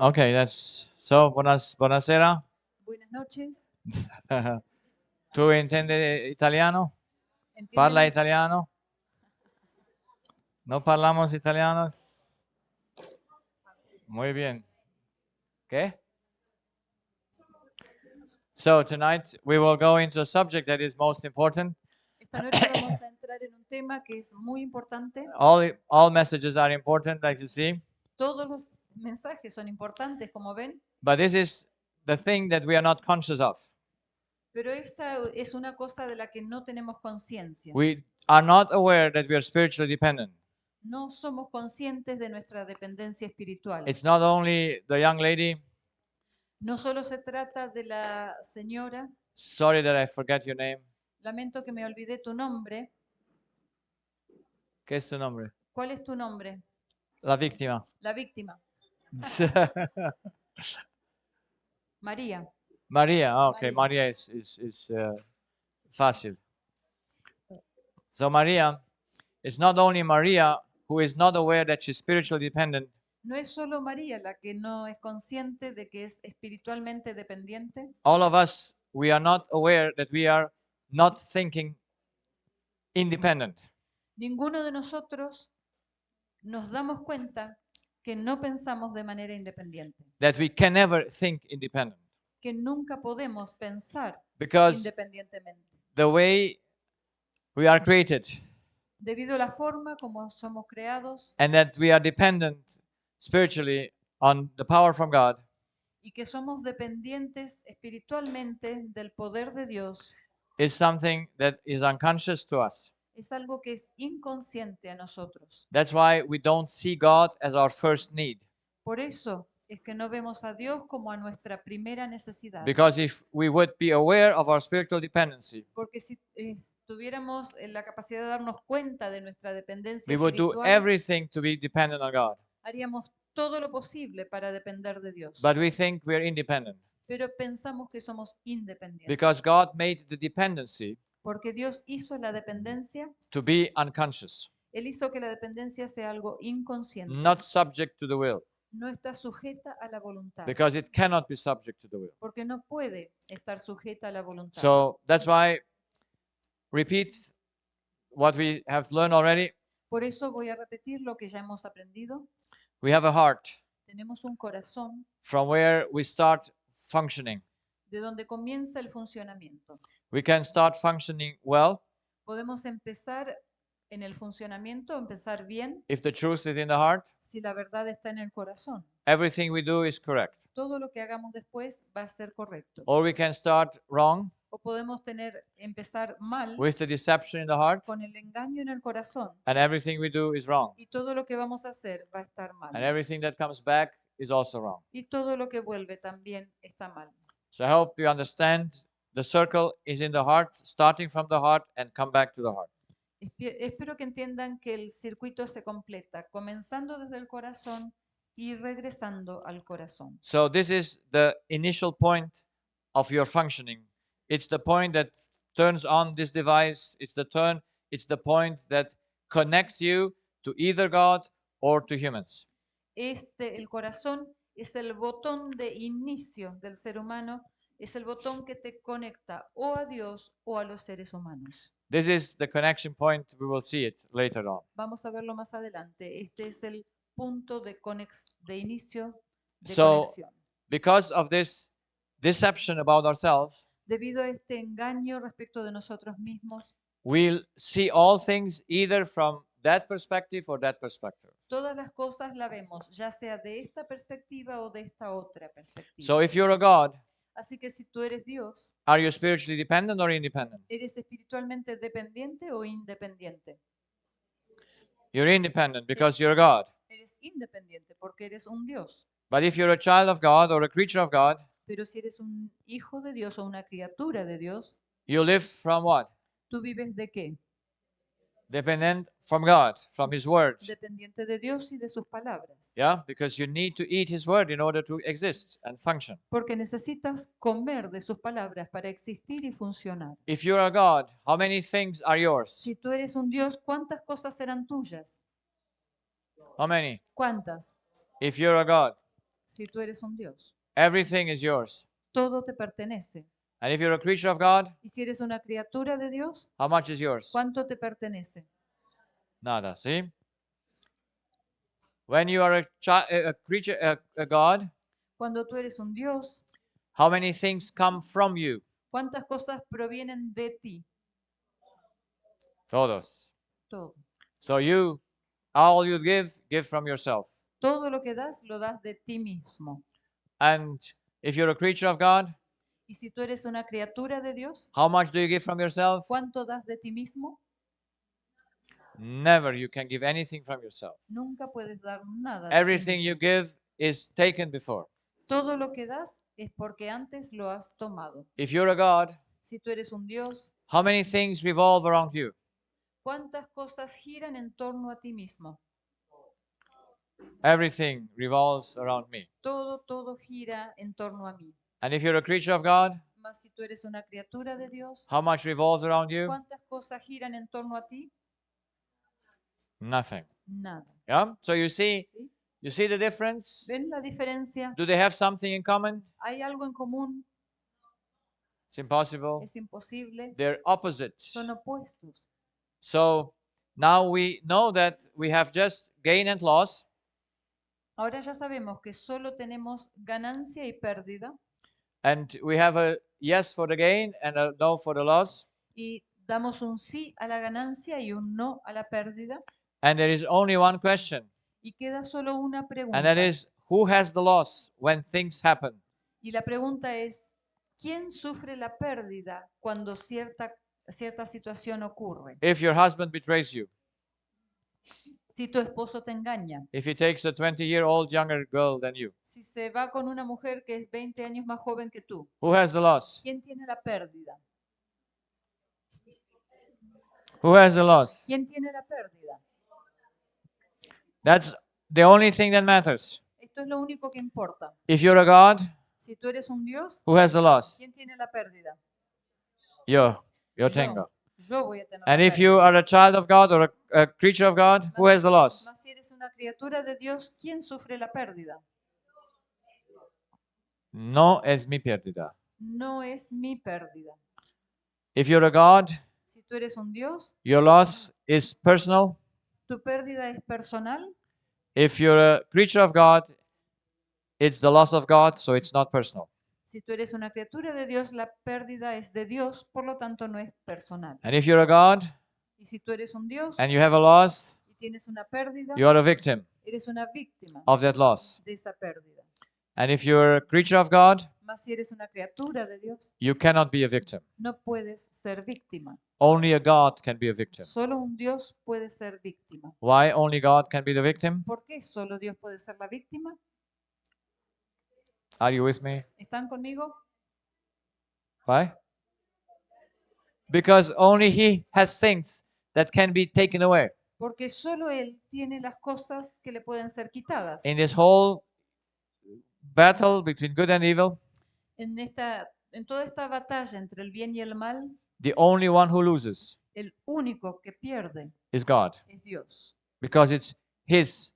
Okay, that's so. Buonasera. Buenas noches. ¿Tú entiendes italiano? ¿Parla ¿Entienden? italiano? ¿No parlamos italianos? Muy bien. ¿Qué? So tonight we will go into a subject that is most important. Esta noche vamos a entrar en un tema que es muy importante. All messages are important, like you see. Todos los mensajes son importantes, como ven, But this is the thing that we are not conscious of. pero esta es una cosa de la que no tenemos conciencia. We are not aware that we are spiritually dependent. No somos conscientes de nuestra dependencia espiritual. It's not only the young lady. No solo se trata de la señora, Sorry that I forget your name. lamento que me olvidé tu nombre. ¿Qué es tu nombre? ¿Cuál es tu nombre? La víctima. La víctima. María. Maria. Oh, okay, María. Maria is fácil. So Maria, it's not only Maria who is not aware that she's spiritually dependent. No es solo María la que no es consciente de que es espiritualmente dependiente. All of us, we are not aware that we are not thinking independent. Ninguno de nosotros nos damos cuenta que no pensamos de manera independiente, That we can never think independent. que nunca podemos pensar Because independientemente, the way we are created debido a la forma como somos creados and that we are dependent spiritually on the power from God y que somos dependientes espiritualmente del poder de Dios, is something that is unconscious to us. es algo que es inconsciente a nosotros. That's why we don't see God as our first need. Por eso es que no vemos a Dios como a nuestra primera necesidad. Because if we would be aware of our spiritual dependency, Porque si tuviéramos la capacidad de darnos cuenta de nuestra dependencia we would do espiritual, everything to be dependent on God. haríamos todo lo posible para depender de Dios. But we think we are independent Pero pensamos que somos independientes. because God made the dependency Porque Dios hizo la dependencia, to be unconscious, Él hizo que la dependencia sea algo inconsciente. not subject to the will, No está sujeta a la voluntad. because it cannot be subject to the will. Porque no puede estar sujeta a la voluntad. So that's why repeat what we have learned already. Por eso voy a repetir lo que ya hemos aprendido. We have a heart Tenemos un corazón from where we start functioning. de donde comienza el funcionamiento. We can start functioning well Podemos empezar en el funcionamiento, empezar bien, if the truth is in the heart. si la verdad está en el corazón. Everything we do is correct. Todo lo que hagamos después va a ser correcto. Or we can start wrong O podemos empezar mal with the deception in the heart, con el engaño en el corazón and everything we do is wrong. y todo lo que vamos a hacer va a estar And mal. everything that comes back is also wrong. Y todo lo que vuelve también está mal. So I hope you understand the circle is in the heart, starting from the heart and come back to the heart. Espero que entiendan que el circuito se completa, comenzando desde el corazón y regresando al corazón. So this is the initial point of your functioning. It's the point that turns on this device. It's the point that connects you to either God or to humans. El corazón es el botón de inicio del ser humano, es el botón que te conecta o a Dios o a los seres humanos. This is the connection point. We will see it later on. Vamos a verlo más adelante. Este es el punto de inicio de So, conexión. because of this deception about ourselves, Debido a este engaño respecto de nosotros mismos, we'll see all things either from that perspective or that perspective. todas las cosas la vemos, ya sea de esta perspectiva o de esta otra perspectiva. So if you're a God, Así que si tú eres Dios, are you spiritually dependent or independent? ¿eres espiritualmente dependiente o independiente? You're independent because you're a God. Eres independiente porque eres un Dios. But if you're a child of God or a creature of God, Pero si eres un hijo de Dios o una criatura de Dios, you live from what? ¿tú vives de qué? Dependent from God, from His Word. Dependiente de Dios y de sus palabras. Yeah, because you need to eat His Word in order to exist and function. Porque necesitas comer de sus palabras para existir y funcionar. If you're a God, how many things are yours? Si tú eres un Dios, ¿cuántas cosas serán tuyas? How many? ¿Cuántas? If you're a God, si tú eres un Dios, everything is yours. todo te pertenece. And if you're a creature of God, Y si eres una criatura de Dios, how much is yours? ¿cuánto te pertenece? Nada. See? When you are a creature, a God, Cuando tú eres un Dios, how many things come from you? ¿cuántas cosas provienen de ti? Todos. Todo. So you, all you give from yourself. Todo lo que das, lo das de ti mismo. And if you're a creature of God, Y si tú eres una criatura de Dios, how much do you give from yourself? ¿cuánto das de ti mismo? Never you can give anything from yourself. Nunca puedes dar nada de ti Everything you mismo. give is taken before. Todo lo que das es porque antes lo has tomado. If you're a God, Si tú eres un Dios, how many things revolve around you? ¿cuántas cosas giran en torno a ti mismo? Everything revolves around me. Todo gira en torno a mí. And if you're a creature of God, Mas si tú eres una criatura de Dios, how much revolves around you? ¿cuántas cosas giran en torno a ti? Nothing. Nada. Yeah? So you see ¿Sí? the difference? ¿Ven la diferencia? Do they have something in common? ¿Hay algo en común? It's impossible. Es imposible. They're opposites. Son opuestos. So now we know that we have just gain and loss, Ahora ya sabemos que solo tenemos ganancia y pérdida and we have a yes for the gain and a no for the loss. y damos un sí a la ganancia y un no a la pérdida And there is only one question, y queda solo una and pregunta. that is, who has the loss when things happen? Y la pregunta es, ¿quién sufre la pérdida cuando cierta situación ocurre? If your husband betrays you, Si tu esposo te engaña, if he takes a 20-year-old younger girl than you, si se va con una mujer que es 20 años más joven que tú, who has the loss? ¿quién tiene la pérdida? Who has the loss? ¿Quién tiene la pérdida? That's the only thing that matters. Esto es lo único que importa. If you're a God, Si tú eres un Dios, who has the loss? ¿quién tiene la pérdida? Yo Yo. tengo. Yo voy a tener And la if you pérdida. are a child of God or a creature of God, who has the loss? Mas si eres una criatura de Dios, ¿quién sufre la pérdida? No es mi pérdida. No es mi pérdida. If you're a God, Si tú eres un Dios, your loss is personal. tu pérdida es personal. If you're a creature of God, it's the loss of God, so it's not personal. Si tú eres una criatura de Dios, la pérdida es de Dios, por lo tanto no es personal. And if you're a God Y si tú eres un Dios and you have a loss, y tienes una pérdida, you are a victim eres una víctima of that loss. de esa pérdida. And if you're a creature of God, Mas si eres una criatura de Dios, you cannot be a victim. no puedes ser víctima. Only a God can be a victim. Solo un Dios puede ser víctima. Why only God can be the victim? ¿Por qué solo Dios puede ser la víctima? Are you with me? ¿Están conmigo? Why? Because only He has things that can be taken away. Porque solo Él tiene las cosas que le pueden ser quitadas. In this whole battle between good and evil, En toda esta batalla entre el bien y el mal, the only one who loses el único que pierde is God, es Dios. because it's His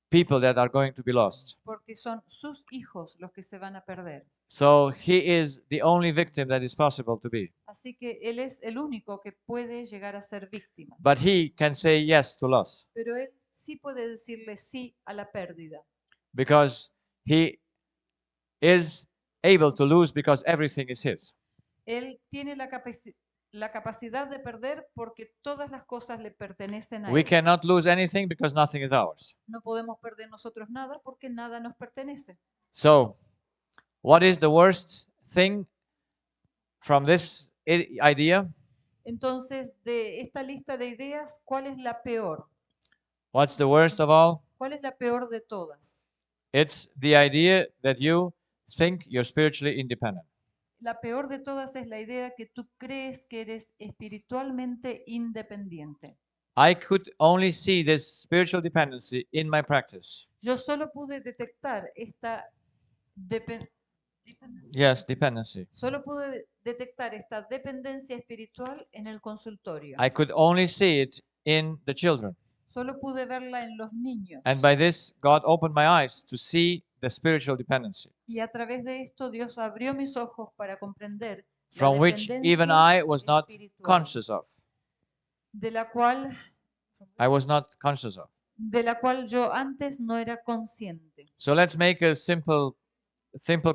people that are going to be lost. Porque son sus hijos los que se van a perder. So He is the only victim that is possible to be. Así que Él es el único que puede llegar a ser víctima. But He can say yes to loss, Pero Él sí puede decirle sí a la pérdida. because He is able to lose because everything is His. Él tiene la capacidad de perder porque todas las cosas le pertenecen a We Él. cannot lose anything because nothing is ours. No podemos perder nosotros nada porque nada nos pertenece. So, what is the worst thing from this idea? Entonces, de esta lista de ideas, ¿cuál es la peor? What's the worst of all? ¿Cuál es la peor de todas? It's the idea that you think you're spiritually independent. La peor de todas es la idea que tú crees que eres espiritualmente independiente. I could only see this spiritual dependency in my practice. Yo solo pude detectar esta Yes, dependency. Solo pude detectar esta dependencia espiritual en el consultorio. I could only see it in the children. Solo pude verla en los niños. And by this, God opened my eyes to see the spiritual dependency, Y a través de esto Dios abrió mis ojos para comprender la from which even dependencia I was not espiritual, conscious of. de la cual, I was not conscious of. de la cual yo antes no era consciente. So let's make a simple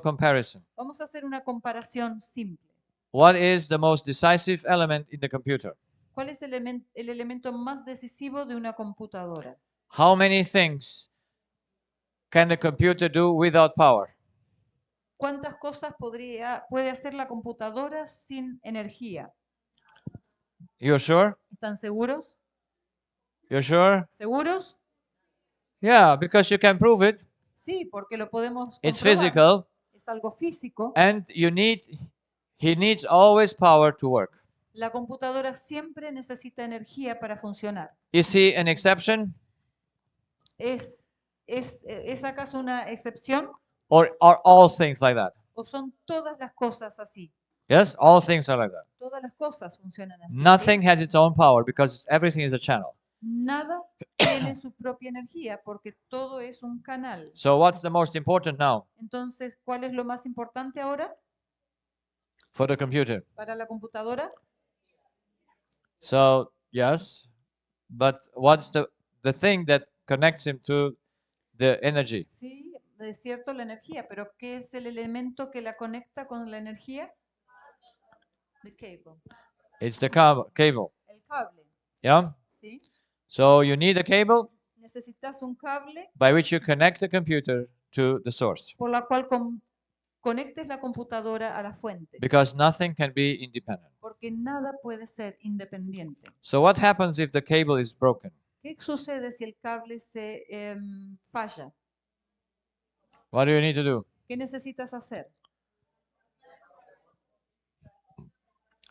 comparison. Vamos a hacer una comparación simple. What is the most decisive element in the computer? ¿Cuál es el elemento más decisivo de una computadora? How many things can the computer do without power? ¿Cuántas cosas puede hacer la computadora sin energía? You're sure? ¿Están seguros? You're sure? ¿Seguros? Yeah, because you can prove it. Sí, porque lo podemos It's comprobar. physical, Es algo físico. and he needs always power to work. La computadora siempre necesita energía para funcionar. Is he an exception, ¿Es acaso una excepción or are all things like that? o son todas las cosas así? Yes, all things are like that. Todas las cosas funcionan así. Nothing has its own power because everything is a channel. Nada tiene su propia energía porque todo es un canal. So what's the most important now Entonces, ¿cuál es lo más importante ahora for the computer? para la computadora? So yes, but what's the thing that connects him to the energy? Sí, es cierto la energía, pero ¿qué es el elemento que la conecta con la energía? The cable. It's the cable. El cable, Yeah. ¿sí? So you need a cable Necesitas un cable by which you connect the computer to the source, por la cual conectes la computadora a la fuente, because nothing can be independent. porque nada puede ser independiente. So what happens if the cable is broken? ¿Qué sucede si el cable se falla? What do you need to do? ¿Qué necesitas hacer?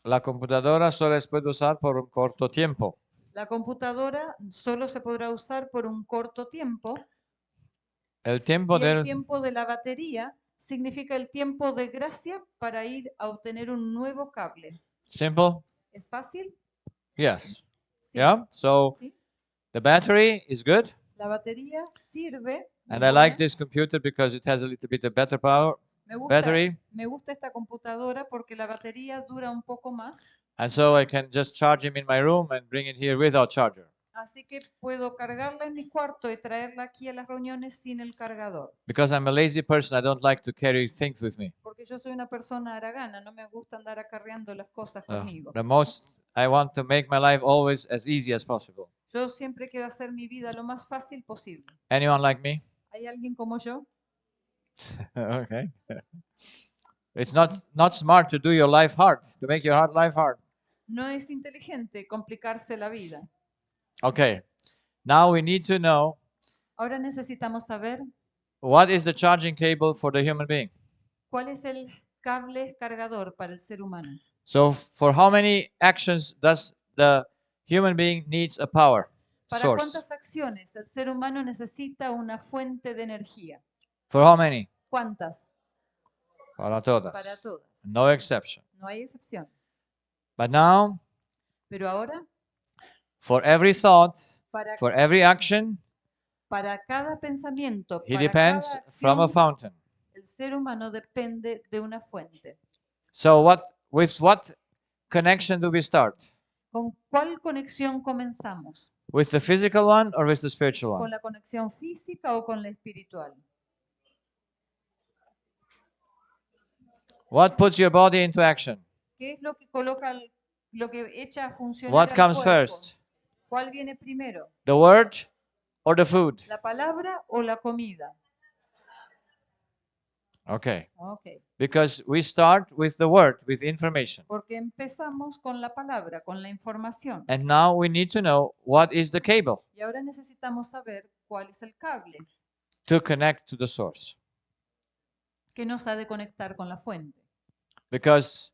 La computadora solo se puede usar por un corto tiempo. La computadora solo se podrá usar por un corto tiempo El tiempo y el del tiempo de la batería significa el tiempo de gracia para ir a obtener un nuevo cable. simple? ¿Es fácil? Yes. Sí. Yeah. So ¿Sí? the battery is good, La batería sirve. and muy I like buena. this computer because it has a little bit of better power battery, Me gusta esta computadora porque la batería dura un poco más, and so I can just charge him in my room and bring it here without charger. así que puedo cargarla en mi cuarto y traerla aquí a las reuniones sin el cargador. Because I'm a lazy person, I don't like to carry things with me. Porque yo soy una persona haragana, no me gusta andar acarreando las cosas Uh, conmigo. the most I want to make my life always as easy as possible. Yo siempre quiero hacer mi vida lo más fácil posible. Anyone like me? ¿Hay alguien como yo? Okay. It's not smart to do your life hard, to make your life hard. No es inteligente complicarse la vida. Okay. Now we need to know Ahora necesitamos saber what is the charging cable for the human being. cuál es el cable cargador para el ser humano. So for how many actions does the human being needs a power ¿Para source? cuántas acciones el ser humano necesita una fuente de energía? For how many? ¿Cuántas? Para todas. Para todas. No exception. No hay excepción. But now, Pero ahora, for every thought, para, for every action, para cada pensamiento, he para depends cada from a acción, fountain. el ser humano depende de una fuente. So with what connection do we start? ¿Con cuál conexión comenzamos? With the physical one or with the spiritual ¿Con one? la conexión física o con la espiritual? What puts your body into action? ¿Qué es lo que coloca, lo que echa a funcionar What al comes cuerpo? first? ¿Cuál viene primero? The word or the food? ¿La palabra o la comida? Okay. Ok. Because we start with the word, with information. Porque empezamos con la palabra, con la información. And now we need to know what is the cable Y ahora necesitamos saber cuál es el cable to connect to the source. que nos ha de conectar con la fuente. Because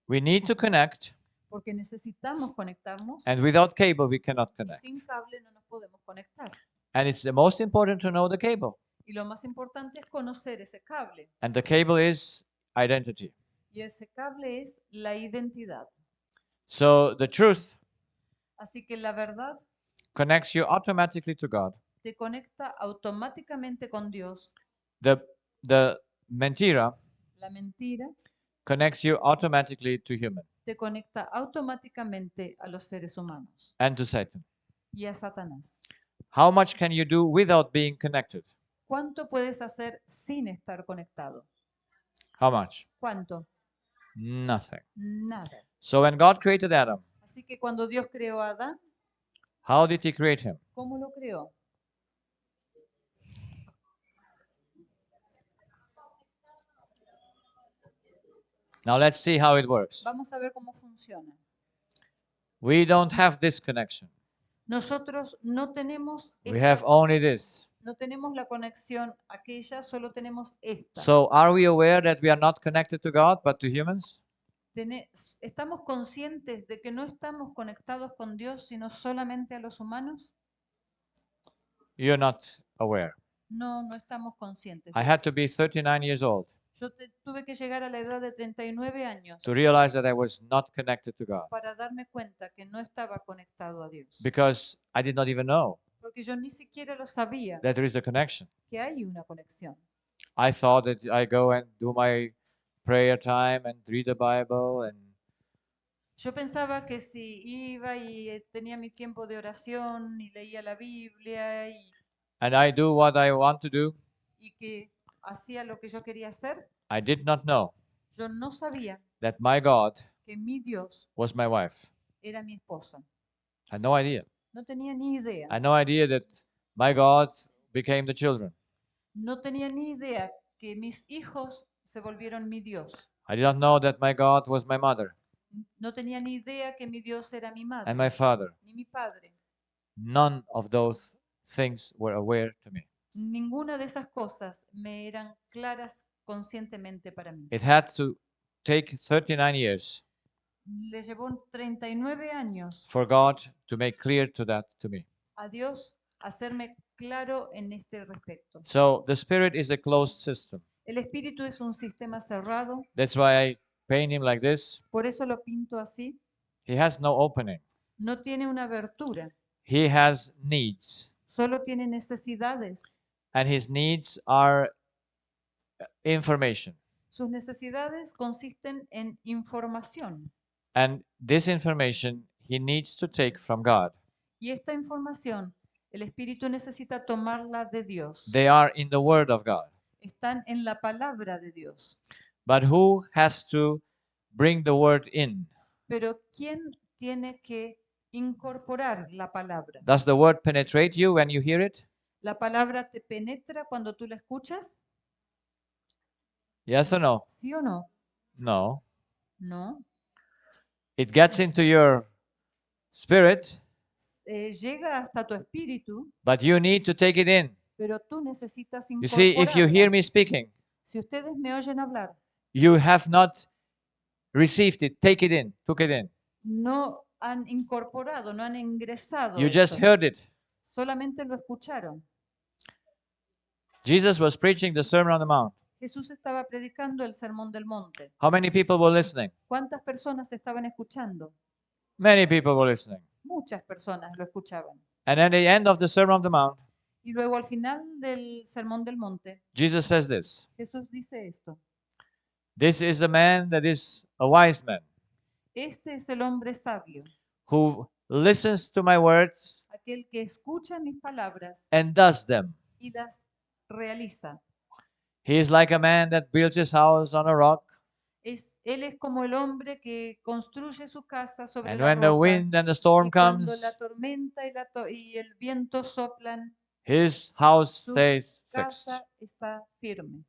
we need to connect, Porque necesitamos conectarnos and without cable we cannot y connect. sin cable no nos podemos conectar. And it's the most important to know the cable. Y lo más importante es conocer ese cable. And the cable is identity. Y ese cable es la identidad. So the truth Así que la verdad connects you automatically to God. te conecta automáticamente con Dios The mentira La mentira connects you automatically to human te conecta automáticamente a los seres humanos and to Satan. y a Satanás. How much can you do without being connected? ¿Cuánto puedes hacer sin estar conectado? How much? ¿Cuánto? Nothing. Nada. So when God created Adam, Así que cuando Dios creó a Adán, how did he create him? ¿cómo lo creó? Now let's see how it works. Vamos a ver cómo funciona. We don't have this connection. Nosotros no tenemos We have only this. no tenemos la conexión aquella, solo tenemos esta. So are we aware that we are not connected to God but to humans? ¿Estamos conscientes de que no estamos conectados con Dios, sino solamente a los humanos? You're not aware. No, no estamos conscientes. I had to be 39 years old Yo tuve que llegar a la edad de 39 años to realize that I was not connected to God para darme cuenta que no estaba conectado a Dios. because I did not even know Porque yo ni siquiera lo sabía that there is a connection. que hay una conexión. I thought that I go and do my prayer time and read the Bible and Yo pensaba que si iba y tenía mi tiempo de oración y leía la Biblia I do what I want to do. y que hacía lo que yo quería hacer, I did not know yo no sabía that my God que mi Dios was my wife. era mi esposa. I had no idea. No tenía ni idea. I had no idea that my God became the children. No tenía ni idea que mis hijos se volvieron mi Dios. I did not know that my God was my mother No tenía ni idea que mi Dios era mi madre, and my father. ni mi padre. None of those things were aware to me. Ninguna de esas cosas me eran claras conscientemente para mí. It had to take 39 years Le llevó 39 años for God to make clear to me. a Dios hacerme claro en este respecto. So the spirit is a closed system. El espíritu es un sistema cerrado, That's why I paint him like this. por eso lo pinto así. He has no opening. No tiene una abertura, He has needs, solo tiene necesidades. and his needs are information. Sus necesidades consisten en información And this information he needs to take from God. y esta información el espíritu necesita tomarla de Dios. They are in the Word of God. Están en la palabra de Dios. But who has to bring the Word in? Pero ¿quién tiene que incorporar la palabra? Does the Word penetrate you when you hear it? ¿La palabra te penetra cuando tú la escuchas? Yes or no? ¿Sí o no? No. No. It gets into your spirit, Llega hasta tu espíritu, but you need to take it in. pero tú necesitas You see, if you hear incorporarla. me speaking, Si ustedes me oyen hablar, you have not received it. Take it in. Took it in. no han incorporado, no han ingresado You just eso, heard it. solamente lo escucharon. Jesus was preaching the Sermon on the Mount. Jesús estaba predicando el Sermón del Monte. How many people were listening? ¿Cuántas personas estaban escuchando? Many people were listening. Muchas personas lo escuchaban. And at the end of the Sermon on the Mount, Y luego al final del Sermón del Monte, Jesus says this: Jesús dice esto: This is a man that is a wise man este es el hombre sabio, who listens to my words aquel que escucha mis palabras and does them. y las realiza. He is like a man that builds his house on a rock, Él es como el hombre que construye su casa sobre and la when the roca, wind and the storm y cuando comes, la tormenta y el viento soplan, his house su stays fixed. casa está firme.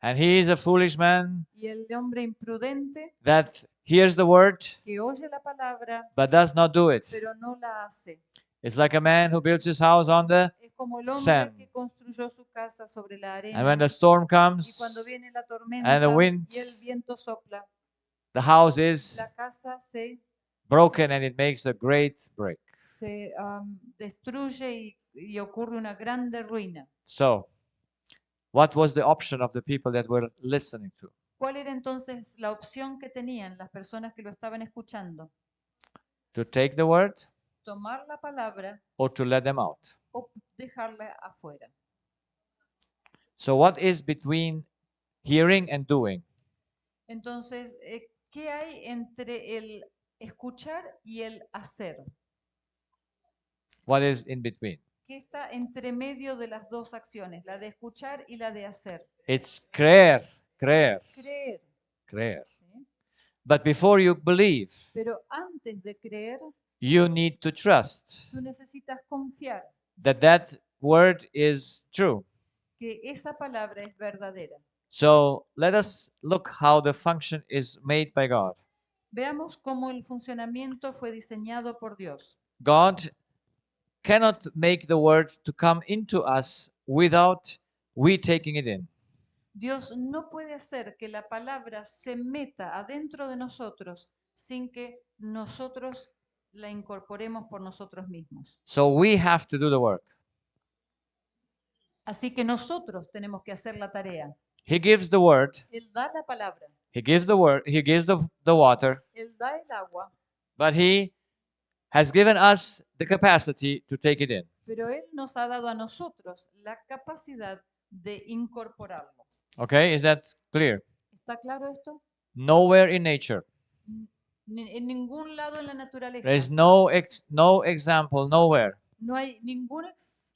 And he is a foolish man Y el hombre imprudente that hears the word que oye la palabra but does not do it. pero no la hace. It's like a man who builds his house on the Es como el hombre sand. que construyó su casa sobre la And when arena, the storm y comes, cuando viene la and tormenta the wind, y el viento sopla, the house is la casa broken and it makes a great break. se destruye y ocurre una grande ruina. So, what was the option of the people that were listening to? ¿Cuál era entonces la opción que tenían las personas que lo estaban escuchando? To take the word ¿Tomar la palabra or to let them out? o dejarla afuera? So what is between hearing and doing? Entonces, ¿qué hay entre el escuchar y el hacer? What is in between? ¿Qué está entre medio de las dos acciones, la de escuchar y la de hacer? It's creer, Creer. creer. ¿Sí? But before you believe, Pero antes de creer, you need to trust tú necesitas confiar that word is true. que esa palabra es verdadera. So let us look how the function is made by God. Veamos cómo el funcionamiento fue diseñado por Dios. God cannot make the word to come into us without we taking it in. Dios no puede hacer que la palabra se meta adentro de nosotros sin que nosotros la incorporemos por nosotros mismos. So we have to do the work. Así que nosotros tenemos que hacer la tarea. He gives the word, Él da la palabra, he gives the word, he gives the water, Él da el agua, but he has given us the capacity to take it in. pero Él nos ha dado a nosotros la capacidad de incorporarlo. Okay, is that clear? ¿Está claro esto? Nowhere in nature. En ningún lado en la naturaleza. There is no example nowhere No hay ningún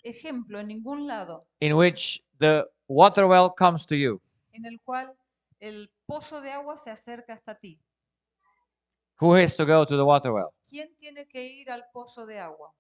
ejemplo en ningún lado in which the water well comes to you. en el cual el pozo de agua se acerca hasta ti. Who has to go to the water well? ¿Quién tiene que ir al pozo de agua?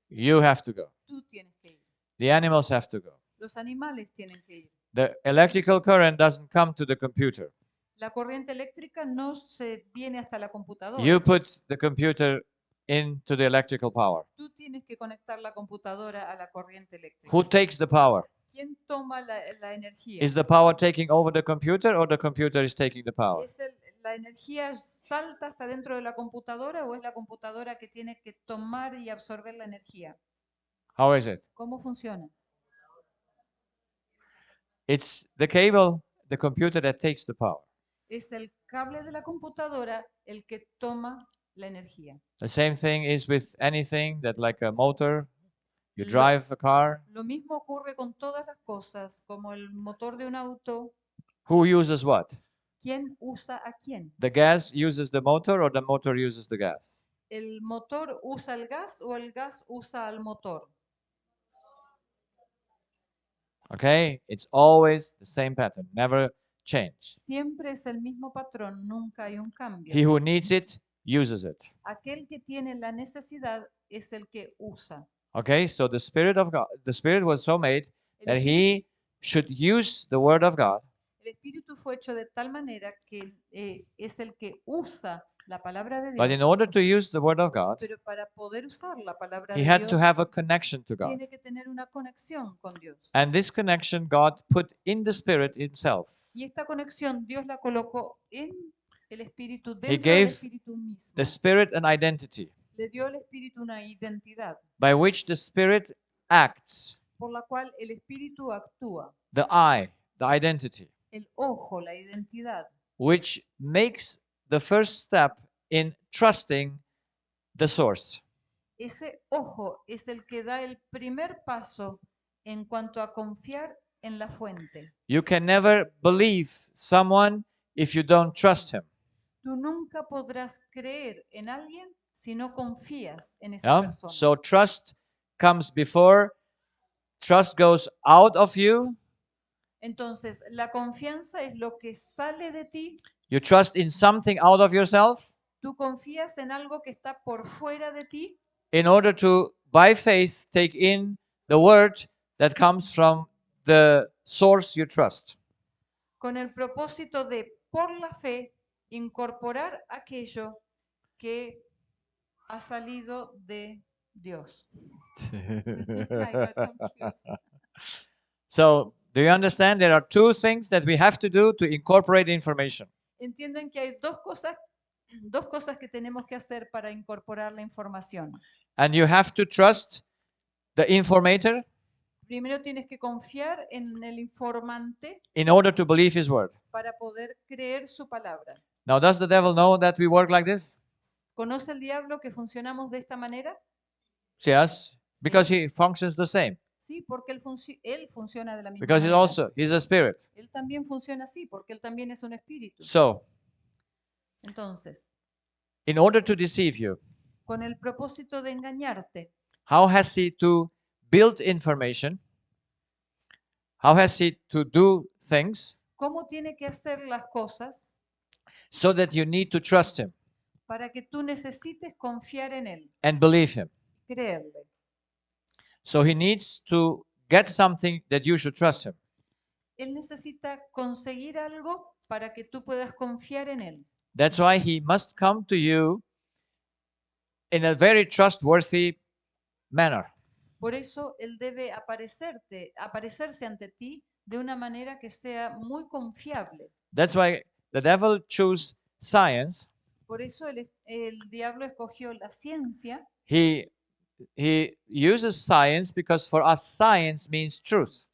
You have to go. Tú tienes que ir. The animals have to go. Los animales tienen que ir. The electrical current doesn't come to the computer. La corriente eléctrica no se viene hasta la computadora. You put the computer into the electrical power. Tú tienes que conectar la computadora a la corriente eléctrica. Who takes the power? ¿Quién toma la energía? Is the power taking over the computer or the computer is taking the power? ¿Es la energía salta hasta dentro de la computadora o es la computadora que tiene que tomar y absorber la energía? How is it? ¿Cómo funciona? It's the cable, the computer that takes the power. Es el cable de la computadora el que toma la energía. The same thing is with anything that, like a motor, you Lo- drive a car. Lo mismo ocurre con todas las cosas, como el motor de un auto. Who uses what? ¿Quién usa a quién? The gas uses the motor or the motor uses the gas? ¿El motor usa el gas o el gas usa al motor? Okay? It's always the same pattern, never change. Siempre es el mismo patrón, nunca hay un cambio. He who needs it uses it. Aquel que tiene la necesidad es el que usa. Okay? So the Spirit of God, the Spirit was so made El that espíritu, he should use the Word of God el espíritu fue hecho de tal manera que es el que usa la palabra de But in Dios, order to use the word of God, pero para poder usar la palabra he de had to Dios have a connection to God. tiene que tener una conexión con Dios. And this connection God put in the Spirit itself. Y esta conexión Dios la colocó en el espíritu, He dentro del gave espíritu mismo. the Spirit an identity Le dio al espíritu una identidad by which the Spirit acts. por la cual el espíritu actúa. The eye, the identity, El ojo, la identidad, which makes the first step in trusting the source. ese ojo es el que da el primer paso en cuanto a confiar en la fuente. You can never believe someone if you don't trust him. Tú nunca podrás creer en alguien si no confías en esa Yeah? persona. So trust comes before, trust goes out of you. Entonces, la confianza es lo que sale de ti. You trust in something out of yourself Tú confías en algo que está por fuera de ti in order to, by faith, take in the word that comes from the source you trust. con el propósito de, por la fe, incorporar aquello que ha salido de Dios. I got confused. So, do you understand? There are two things that we have to do to incorporate information. Entienden que hay dos cosas que tenemos que hacer para incorporar la información. And you have to trust the informator Primero tienes que confiar en el informante in order to believe his word. para poder creer su palabra. Now, does the devil know that we work like this? ¿Conoce el diablo que funcionamos de esta manera? Yes, because he functions the same. Sí, porque él funciona de la misma because manera. he's a spirit. Él también funciona así, porque él también es un espíritu. So, Entonces, in order to deceive you, con el propósito de engañarte, how has he to build information? How has he to do things ¿cómo tiene que hacer las cosas so that you need to trust him para que tú necesites confiar en él, and believe him? creerle? So he needs to get something that you should trust him. Él necesita conseguir algo para que tú puedas confiar en él. That's why he must come to you in a very trustworthy manner. Por eso él debe aparecerse ante ti de una manera que sea muy confiable. That's why the devil chose science. Por eso el diablo escogió la ciencia. He uses science because for us science means truth.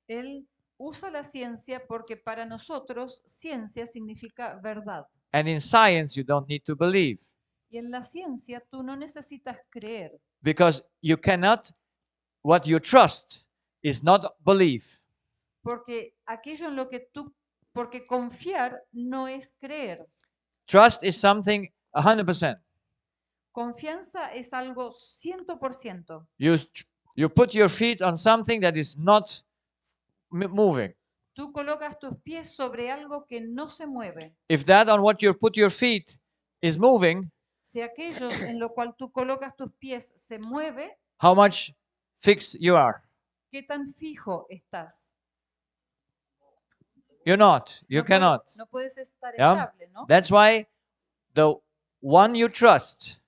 Él usa la ciencia porque para nosotros ciencia significa verdad. And in science you don't need to believe Y en la ciencia tú no necesitas creer, because you cannot, what you trust is not belief. porque aquello en lo que porque confiar no es creer. Trust is something 100%. Confianza es algo 100%. You put your feet on something that is not moving. Tú colocas tus pies sobre algo que no se mueve. If that on what you put your feet is moving, Si aquello en lo cual tú colocas tus pies se mueve, how much fixed you are? ¿qué tan fijo estás? You're not. You No cannot. no puedes estar Yeah? estable, ¿no? That's why the one you trust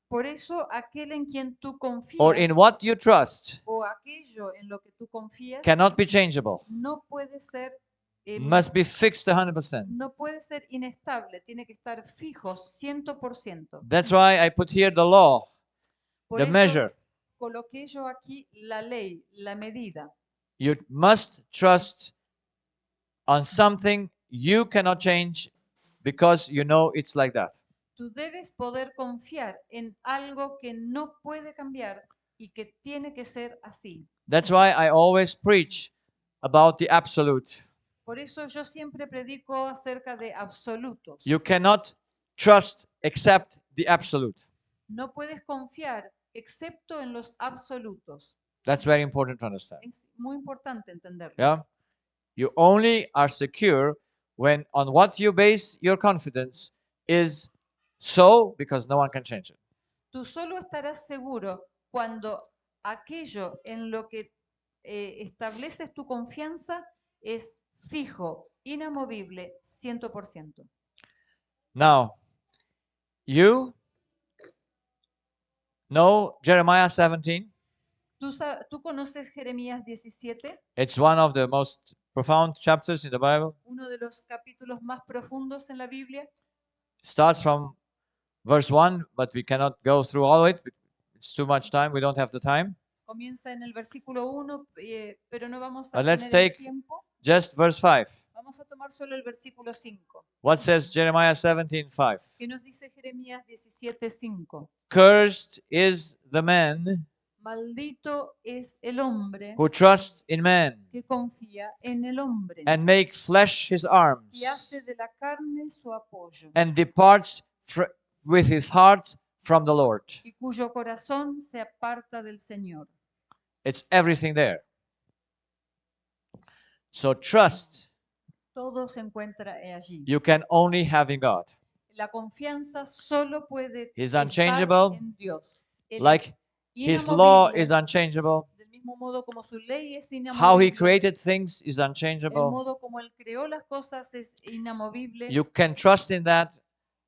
Por eso aquel en quien tú or in confías what you trust o aquello en lo que tú confías cannot be changeable. no puede ser Must be fixed 100%. no puede ser inestable, tiene que estar fijo 100%. That's why I put here the law, Por the eso measure. coloqué yo aquí la ley, la medida. You must trust on something you cannot change because you know it's like that. Tú debes poder confiar en algo que no puede cambiar y que tiene que ser así. That's why I always preach about the absolute. Por eso yo siempre predico acerca de absolutos. You cannot trust except the absolute. No puedes confiar excepto en los absolutos. That's very important to understand. Es muy importante entenderlo. Yeah? You only are secure when on what you base your confidence is so because no one can change it. Tú solo estarás seguro cuando aquello en lo que estableces tu confianza es fijo, inamovible, 100%. Now, you know Jeremiah 17. ¿Tú conoces Jeremías 17? It's one of the most profound chapters in the Bible. Uno de los capítulos más profundos en la Biblia. Starts from verse 1, but we cannot go through all of it. It's too much time. We don't have the time. Comienza en el versículo 1, pero no vamos a But let's tener el take tiempo. just verse 5. Vamos a tomar solo el versículo 5. What says Jeremiah 17:5? ¿Qué nos dice Jeremías 17:5? Cursed is the man Maldito es el hombre who trusts in man que confía en el hombre and make flesh his arms y hace de la carne su apoyo and departs with his heart from the Lord. y cuyo corazón se aparta del Señor. It's everything there. So trust Todo se encuentra allí. you can only have in God. La confianza solo puede He's estar unchangeable, en Dios. Él like es his law inamovible, is unchangeable. del mismo modo como su ley es How he inamovible. created things is El unchangeable. modo como él creó las cosas es inamovible. You can trust in that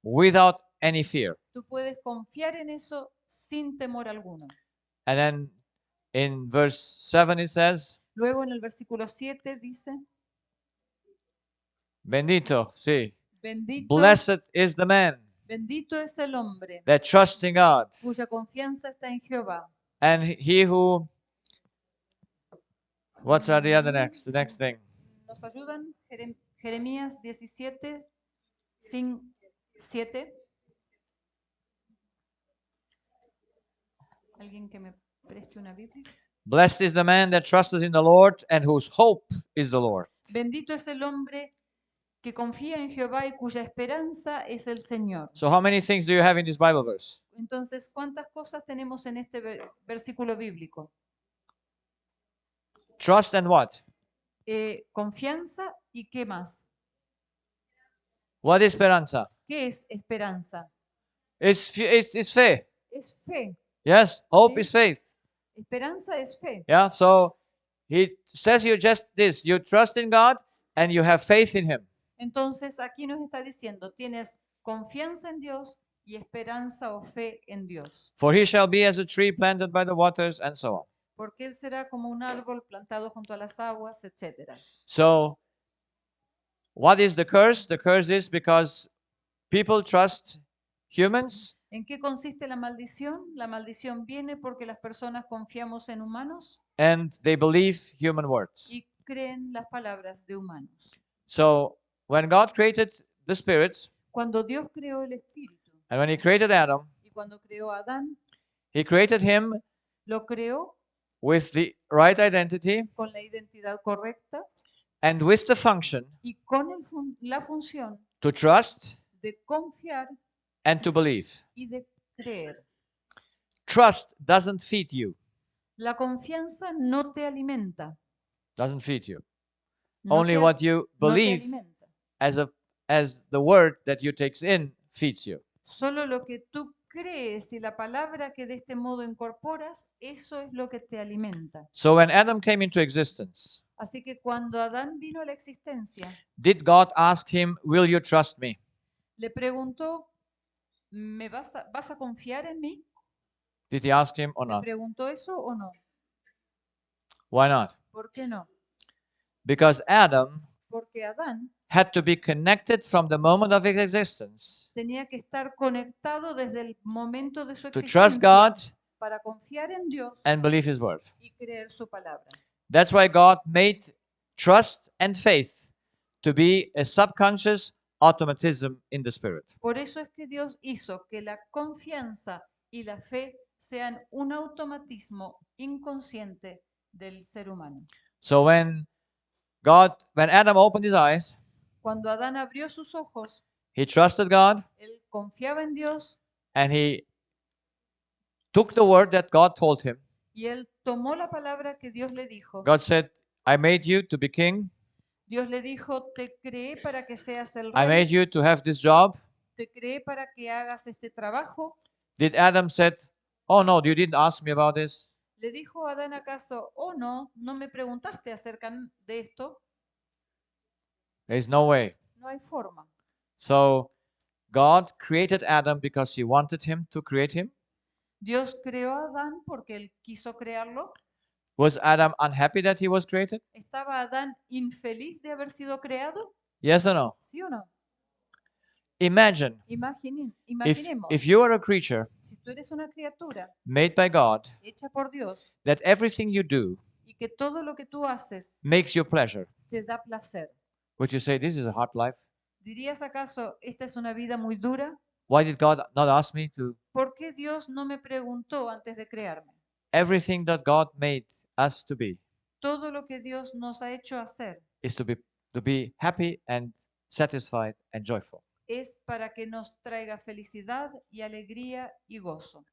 without any fear. Tú puedes confiar en eso sin temor alguno. And then in verse 7 it says, Luego en el versículo 7 dice, Bendito, sí. bendito, Blessed is the man bendito es el hombre that trusts in God. cuya confianza está en Jehová. And he who, what's the next thing? ¿Nos ayudan? Jeremías 17, 7. ¿Alguien que me preste una Biblia? Blessed is the man that trusteth in the Lord and whose hope is the Lord. Bendito es el hombre que confía en Jehová y cuya esperanza es el Señor. So how many things do you have in this Bible verse? Entonces, ¿cuántas cosas tenemos en este versículo bíblico? Trust and what? Confianza y ¿qué más? What is esperanza? ¿Qué es esperanza? It's faith. Es fe. Yes, hope Sí. is faith. Esperanza es fe. Yeah, so he says you just this, you trust in God and you have faith in him. Entonces, aquí nos está diciendo, tienes confianza en Dios y esperanza o fe en Dios. For he shall be as a tree planted by the waters and so on. Porque Él será como un árbol plantado junto a las aguas, etc. So what is the curse? The curse is because people trust humans ¿En qué consiste la maldición? La maldición viene porque las personas confiamos en humanos and they believe human words. y creen las palabras de humanos. So when God created the spirits Cuando Dios creó el espíritu and when he created Adam, y cuando creó a Adán, he created him lo creó with the right identity con la identidad correcta and with the function y con la función to trust de confiar and to believe. y de creer. Trust doesn't feed you, La confianza no te alimenta. doesn't feed you. No Only te, what you no te believe alimenta. as the word that you takes in feeds you. Solo lo que tú crees y la palabra que de este modo incorporas, eso es lo que te alimenta. So when Adam came into existence, Así que cuando Adán vino a la existencia, did God ask him, "Will you trust me?" le preguntó, ¿vas a confiar en mí? Did he ask him or ¿Le not? preguntó eso o no? Why not? ¿Por qué no? Because Adam Porque Adán had to be connected from the moment of his existence tenía que estar conectado desde el momento de su to trust existencia God para confiar en Dios and believe his word. y creer su palabra. That's why God made trust and faith to be a subconscious automatism in the spirit. Por eso es que Dios hizo que la confianza y la fe sean un automatismo inconsciente del ser humano. So when Adam opened his eyes, Cuando Adán abrió sus ojos, he trusted God él confiaba en Dios and he took the word that God told him. y él tomó la palabra que Dios le dijo. God said, "I made you to be king. Dios le dijo, te creé para que seas el I rey, made you to have this job." te creé para que hagas este trabajo. Did Adam said, "Oh no, you didn't ask me about this"? ¿Le dijo a Adán acaso, oh no, no me preguntaste acerca de esto? There's no way. No hay forma. So God created Adam because he wanted him to create him. Dios creó a Adán porque él quiso crearlo. Was Adam unhappy that he was created? ¿Estaba Adán infeliz de haber sido creado? Yes or no? ¿Sí o no? Imagine Imaginemos, if you are a creature si tú eres una criatura made by God, hecha por Dios that everything you do y que todo lo que tú haces makes you pleasure. te da placer. Would you say this is a hard life? ¿Dirías acaso, esta es una vida muy dura? Why did God not ask me to? ¿Por qué Dios no me preguntó antes de crearme? Everything that God made us to be Todo lo que Dios nos ha hecho hacer is to be happy and satisfied and joyful. es para que nos traiga felicidad y alegría y gozo.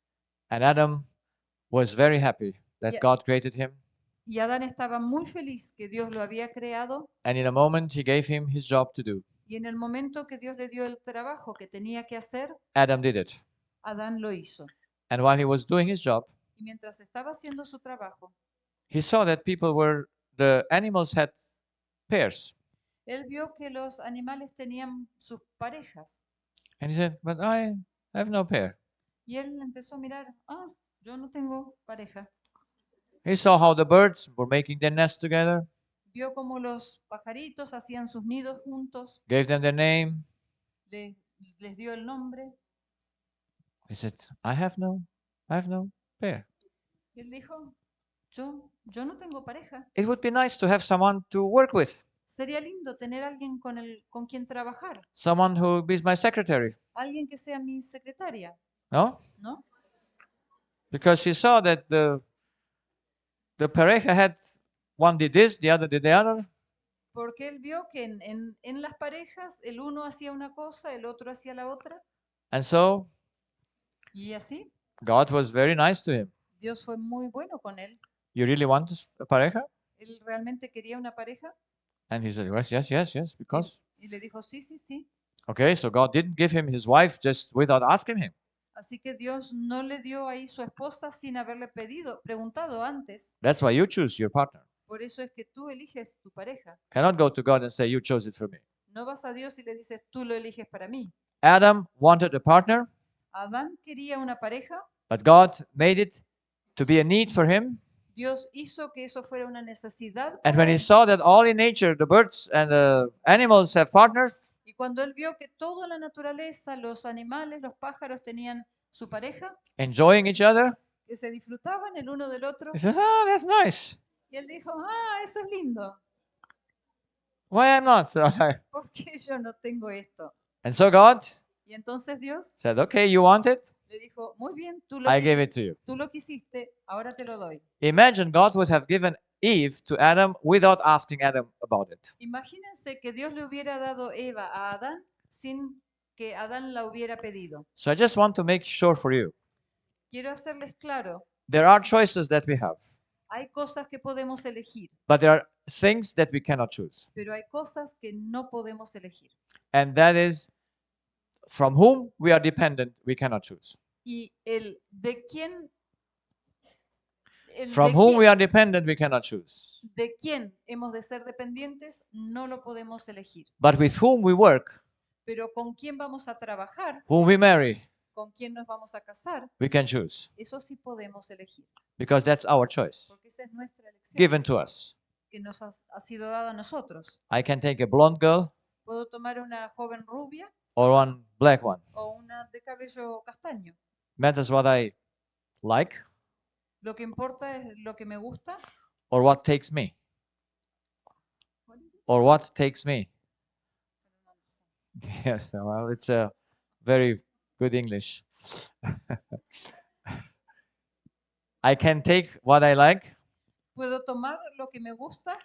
And Adam was very happy that Yeah. God created him. Y Adán estaba muy feliz que Dios lo había creado And in a moment, he gave him his job to do. y en el momento que Dios le dio el trabajo que tenía que hacer, Adam did it. Adán lo hizo. And while he was doing his job, Y mientras estaba haciendo su trabajo, he saw that the animals had pairs. él vio que los animales tenían sus parejas. And he said, "But I have no pair." Y él empezó a mirar, yo no tengo pareja. He saw how the birds were making their nest together, Vio cómo los pajaritos hacían sus nidos juntos, gave them their name. les dio el nombre. He said, I have no pair. Y él dijo, yo no tengo pareja. It would be nice to have someone to work with, Sería lindo tener alguien con quien trabajar, someone who is my secretary. alguien que sea mi secretaria, No? ¿no? Because she saw that the the pareja had one did this, the other did the other. Porque él vio que en las parejas el uno hacía una cosa, el otro hacía la otra, And so y así God was very nice to him. Dios fue muy bueno con él. You really want a pareja? Él realmente quería una pareja And he said, yes, because. y le dijo, sí, sí, sí. Okay, so God didn't give him his wife just without asking him. Así que Dios no le dio ahí su esposa sin haberle preguntado antes. That's why you choose your partner. Por eso es que tú eliges tu pareja. Cannot go to God and say, you chose it for me. No vas a Dios y le dices, tú lo eliges para mí. Adam wanted a partner, Adán quería una pareja. but God made it to be a need for him. Dios hizo que eso fuera una necesidad. And para when he él. saw that all in nature, the birds and the animals have partners, Y cuando él vio que toda la naturaleza, los animales, los pájaros tenían su pareja, enjoying each other, que se disfrutaban el uno del otro, he said, oh, that's nice. y él dijo, ah, eso es lindo. Why I'm not? ¿Por qué yo no tengo esto? And so God Y entonces Dios said, okay, you want it? le dijo, muy bien, I gave it to you. tú lo quisiste, ahora te lo doy. Imagine God would have given Eve to Adam without asking Adam about it. Imagínense que Dios le hubiera dado Eva a Adán sin que Adán la hubiera pedido. So I just want to make sure for you, Quiero hacerles claro, there are choices that we have, hay cosas que podemos elegir, but there are things that we cannot choose. pero hay cosas que no podemos elegir. And that is from whom we are dependent, we cannot choose. Y el de quién, From whom we are dependent, we cannot choose. de quién hemos de ser dependientes, no lo podemos elegir. But with whom we work, Pero con quién vamos a trabajar, whom we marry, con quién nos vamos a casar, we can choose. eso sí podemos elegir, Because that's our choice, porque esa es nuestra elección given to us. que nos ha sido dada a nosotros. I can take a blonde girl Puedo tomar una joven rubia or one black one. o una de cabello castaño. Matters what I like Lo que importa es lo que me gusta or what takes me. Or what takes me. Yes, well, it's a very good English. I can take what I like Puedo tomar lo que me gusta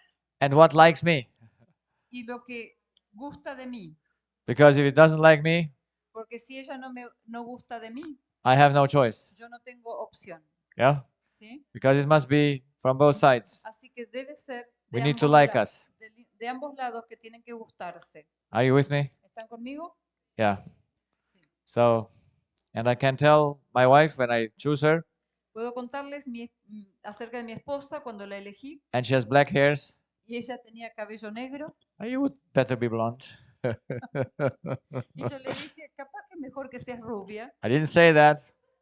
and what likes me. y lo que gusta de mí. Because if it doesn't like me, Porque si ella no gusta de mí, I have no choice. yo no tengo opción. Yeah? ¿Sí? Because it must be from both sides. Así que debe ser We de need to ambos like lados, us. de ambos lados que tienen que gustarse. Are you with me? ¿Están conmigo? Yeah. Sí. So, and I can tell my wife when I choose her, Puedo contarles acerca de mi esposa cuando la elegí and she has black hairs, y ella tenía cabello negro you would better be blonde. y yo le dije, capaz que mejor que seas rubia. I didn't say that.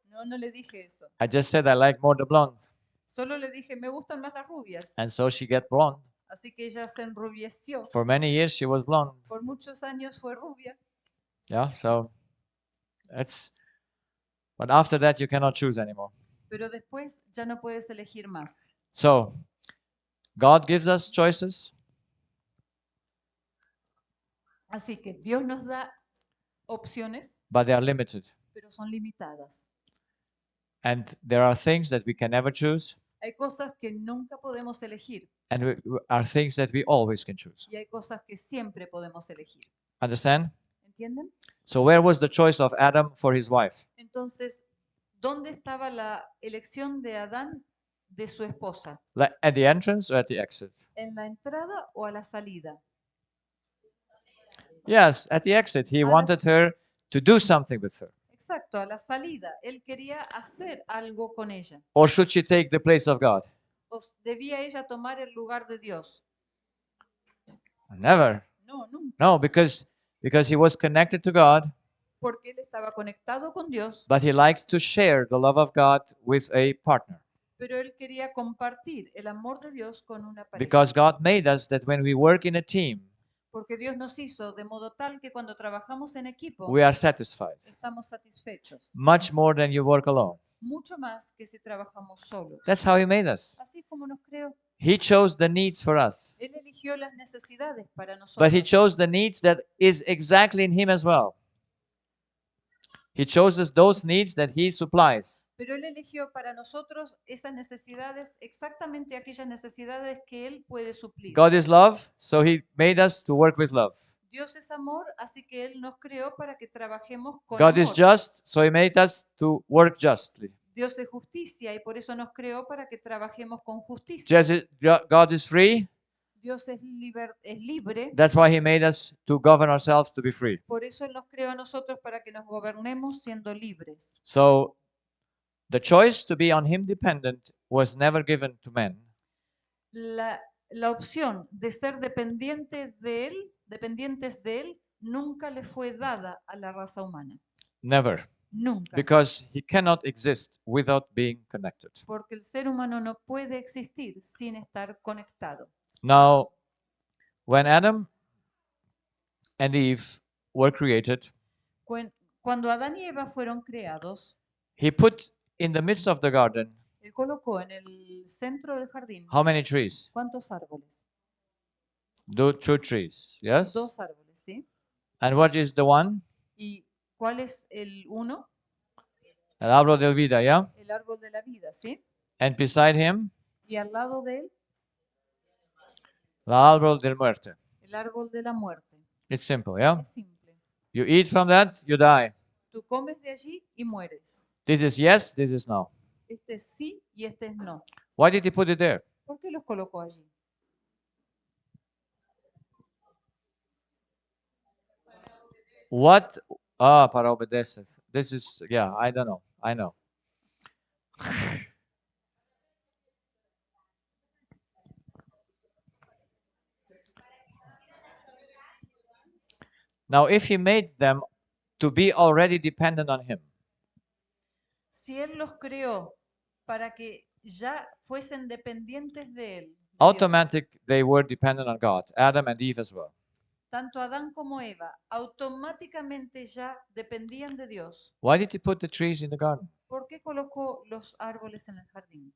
No, no le dije eso. I just said I like more the blondes. Solo le dije, me gustan más las rubias. And so she get blonde. Así que ella se enrubieció. For many years she was blonde. Por muchos años fue rubia. Yeah, so it's but after that you cannot choose anymore. Pero después ya no puedes elegir más. So God gives us choices, Así que Dios nos da opciones, but they are limited. pero son limitadas. And there are things that we can never choose, Hay cosas que nunca podemos elegir and are things that we always can choose. y hay cosas que siempre podemos elegir. Understand? ¿Entienden? So where was the choice of Adam for his wife? Entonces, ¿dónde estaba la elección de Adán de su esposa? At the entrance or at the exit? ¿En la entrada o a la salida? Yes, at the exit. He A la- wanted her to do something with her. Exacto, a la salida. Él quería hacer algo con ella. Or should she take the place of God? ¿O debía ella tomar el lugar de Dios? Never. No, nunca. No, because he was connected to God, Porque él estaba conectado con Dios, but he liked to share the love of God with a partner. pero él quería compartir el amor de Dios con una pareja. Because God made us that when we work in a team, Porque Dios nos hizo de modo tal que cuando trabajamos en equipo we are satisfied. estamos satisfechos. Much more than you work alone. Mucho más que si trabajamos solos. That's how he made us. Así como nos creó. He chose the needs for us. Él eligió las necesidades para nosotros. But he chose the needs that is exactly in him as well. He chose us those needs that He supplies. Pero Él eligió para nosotros esas necesidades, exactamente aquellas necesidades que Él puede suplir. God is love, so He made us to work with love. Dios es amor, así que Él nos creó para que trabajemos con God is amor. just, so He made us to work justly. Dios es justicia y por eso nos creó para que trabajemos con justicia. God is free, Dios es libre, that's why He made us to govern ourselves to be free. por eso Él nos creó a nosotros para que nos gobernemos siendo libres. So the choice to be on Him dependent was never given to men. La opción de ser dependientes de Él, nunca le fue dada a la raza humana. Never. Nunca. Because He cannot exist without being connected. Porque el ser humano no puede existir sin estar conectado. Now, when Adam and Eve were created, Cuando Adán y Eva fueron creados, He put in the midst of the garden Él colocó en el centro del jardín, how many trees? ¿cuántos árboles? Two trees, yes? Dos árboles, ¿sí? And what is the one? ¿Y cuál es el uno? El árbol de vida, yeah? El árbol de la vida, ¿sí? And beside him, Y al lado de él, el árbol de muerte. el árbol de la muerte. It's simple, yeah? Es simple. You eat from that, you die. Tú comes de allí y mueres. This is yes, this is no. Este es sí y este es no. Why did He put it there? ¿Por qué los colocó allí? What? Para obedecer. This is, yeah, I don't know. I know. Now, if He made them to be already dependent on Him, Si Él los creó para que ya fuesen dependientes de Él, de Dios, automatic they were dependent on God, Adam and Eve as well. tanto Adán como Eva automáticamente ya dependían de Dios. Why did He put the trees in the garden? ¿Por qué colocó los árboles en el jardín?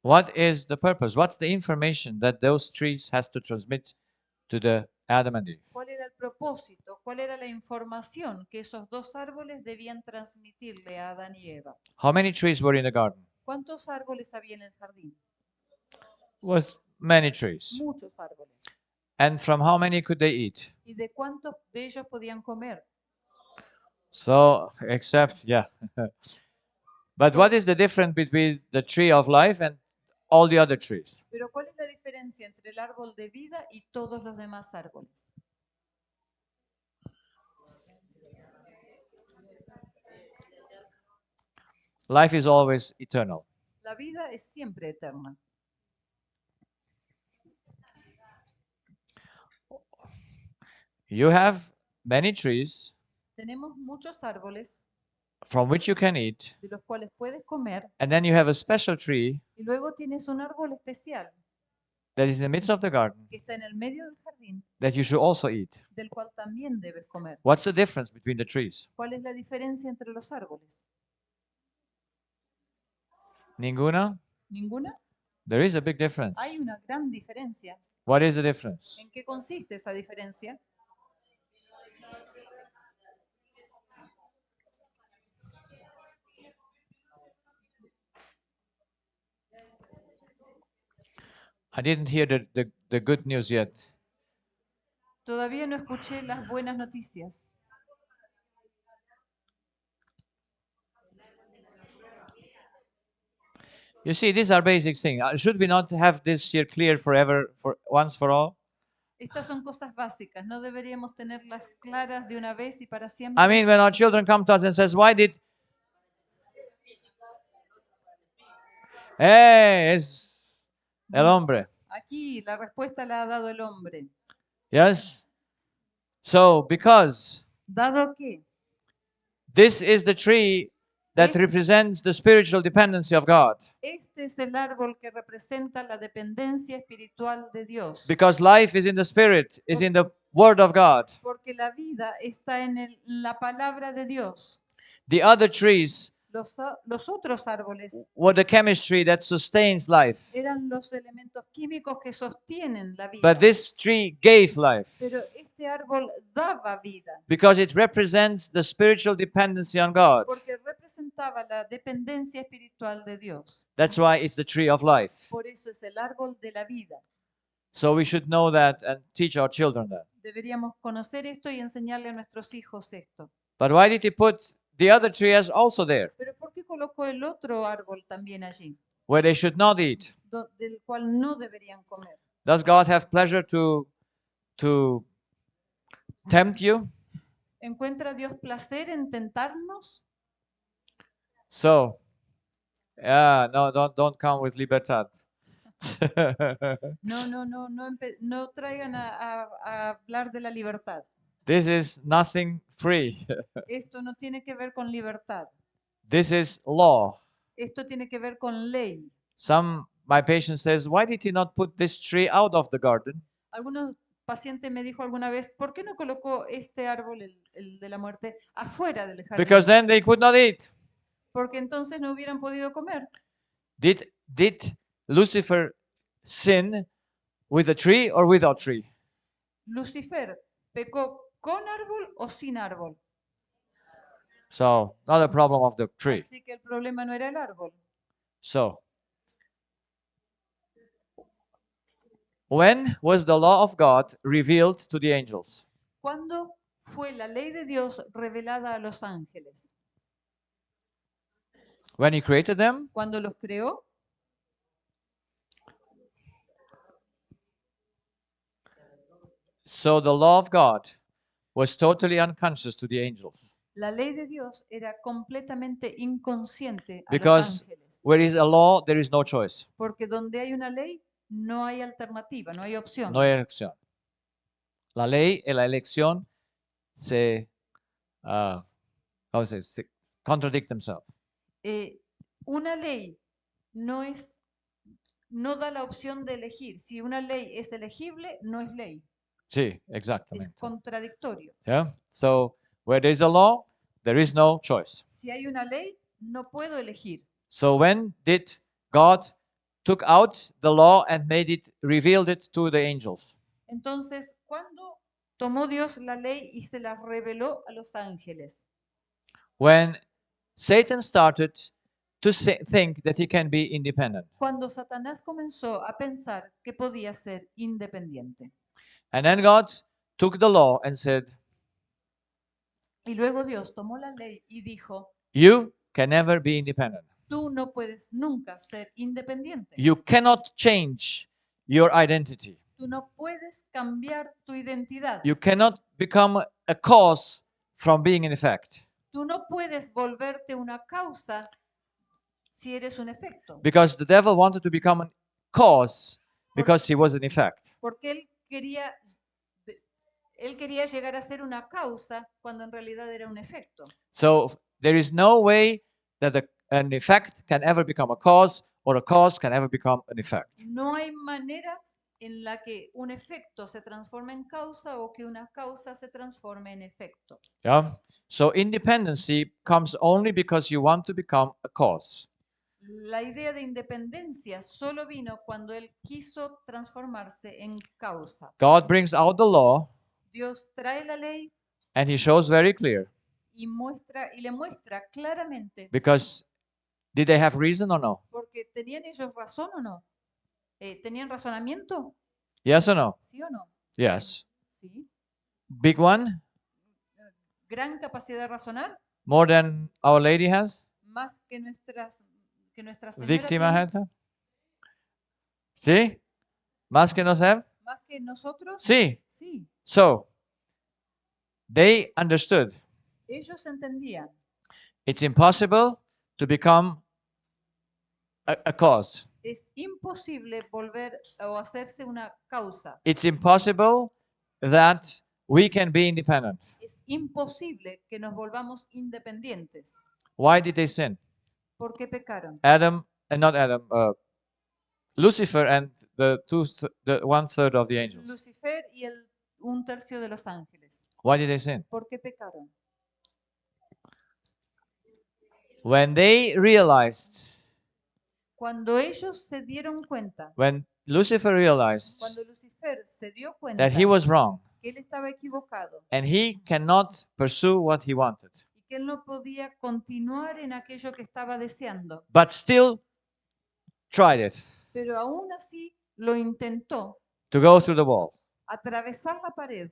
What is the purpose? What's the information that those trees has to transmit to the Adam and Eve? ¿Cuál era el propósito? ¿Cuál era la información que esos dos árboles debían transmitirle a Adán y Eva? How many trees were in the garden? ¿Cuántos árboles había en el jardín? Was many trees. Muchos árboles. And from how many could they eat? ¿Y de cuántos de ellos podían comer? So, except, yeah. But what is the difference between the tree of life and all the other trees? Pero ¿cuál es la diferencia entre el árbol de vida y todos los demás árboles? Life is always eternal. La vida es siempre eterna. You have many trees Tenemos muchos árboles from which you can eat, de los cuales puedes comer and then you have a special tree y luego tienes un árbol especial that is in the midst of the garden que está en el medio del jardín that you should also eat. del cual también debes comer. What's the difference between the trees? ¿Cuál es la diferencia entre los árboles? Ninguna? ¿Ninguna? There is a big difference. Hay una gran diferencia. What is the difference? ¿En qué consiste esa diferencia? I didn't hear the good news yet. Todavía no escuché las buenas noticias. You see, these are basic things. Should we not have this here clear forever, for once for all? Estas son cosas básicas. ¿No deberíamos tenerlas claras de una vez y para siempre? I mean, when our children come to us and says, "Why did?" Hey, es el hombre. Aquí la respuesta la ha dado el hombre. Yes. So, because Dado que this is the tree that represents the spiritual dependency of God. este es el árbol que representa la dependencia espiritual de Dios. Because life is in the spirit, is in the word of God. Porque la vida está en la palabra de Dios. The other trees Los otros árboles were the chemistry that sustains life. eran los elementos químicos que sostienen la vida. But this tree gave life Pero este árbol daba vida because it represents the spiritual dependency on God. porque representaba la dependencia espiritual de Dios. That's why it's the tree of life. Por eso es el árbol de la vida. So we should know that and teach our children that. Deberíamos conocer esto y enseñarle a nuestros hijos esto. But why did he put the other tree as also there, Pero ¿por qué colocó el otro árbol también allí, where they should not eat? del cual no deberían comer? Does God have pleasure to tempt you? ¿Encuentra Dios placer en tentarnos? So, yeah, no, don't come with libertad. No traigan a hablar de la libertad. This is nothing free. Esto no tiene que ver con libertad. This is law. Esto tiene que ver con ley. My patient says, why did he not put this tree out of the garden? Algunos pacientes me dijo alguna vez, ¿por qué no colocó este árbol, el de la muerte, afuera del jardín? Because then they could not eat. Porque entonces no hubieran podido comer. Did Lucifer sin with a tree or without tree? Lucifer pecó con árbol o sin árbol. So, not a problem of the tree. Así que el problema no era el árbol. So, when was the law of God revealed to the angels? ¿Cuándo fue la ley de Dios revelada a los ángeles? When he created them? ¿Cuándo los creó? So the law of God was totally unconscious to the angels. La ley de Dios era completamente inconsciente a Because los ángeles. where is a law, there is no choice. Porque donde hay una ley, no hay alternativa, no hay opción. No hay elección. La ley y la elección se contradict themselves. Una ley no da la opción de elegir. Si una ley es elegible, no es ley. Sí, Es exactamente. contradictorio. Yeah? So where there is a law, there is no choice. Si hay una ley, no puedo elegir. So when did God took out the law and revealed it to the angels? Entonces, ¿cuándo tomó Dios la ley y se la reveló a los ángeles? When Satan started to think that he can be independent. Cuando Satanás comenzó a pensar que podía ser independiente. And then God took the law and said, Y luego Dios tomó la ley y dijo, you can never be independent. tú no puedes nunca ser independiente. You cannot change your identity. Tú no puedes cambiar tu identidad. You cannot become a cause from being an effect. Tú no puedes volverte una causa si eres un efecto. Because the devil wanted to become a cause because he was an effect. Porque él quería llegar a ser una causa cuando en realidad era un efecto. So there is no way that an effect can ever become a cause or a cause can ever become an effect. No hay manera en la que un efecto se transforme en causa o que una causa se transforme en efecto. Yeah. So independency comes only because you want to become a cause. La idea de independencia solo vino cuando él quiso transformarse en causa. God brings out the law Dios trae la ley and he shows very clear. y le muestra claramente. Because did they have reason or no? Porque ¿tenían ellos razón o no? ¿Tenían razonamiento? Yes or no? ¿Sí o no? Yes. Sí. Big one? Gran capacidad de razonar, More than Our Lady has? más que nuestra señora Víctima tiene, has? ¿Sí? ¿Más que nosotros? más que nosotros. Sí. Sí. So, they understood Ellos entendían. it's impossible to become a cause. Es imposible volver o hacerse una causa. It's impossible that we can be independent. Es imposible que nos volvamos independientes. Why did they sin? ¿Por qué pecaron? Lucifer and the 1/3 of the angels. Lucifer y un tercio de los ángeles. Why did they sin? ¿Por qué pecaron? When they realized, Cuando ellos se dieron cuenta, when Lucifer realized cuando Lucifer se dio cuenta that he was wrong que él estaba equivocado and he cannot pursue what he wanted, y que él no podía continuar en aquello que estaba deseando, but still tried it pero aún así lo intentó to go through the wall, atravesar la pared,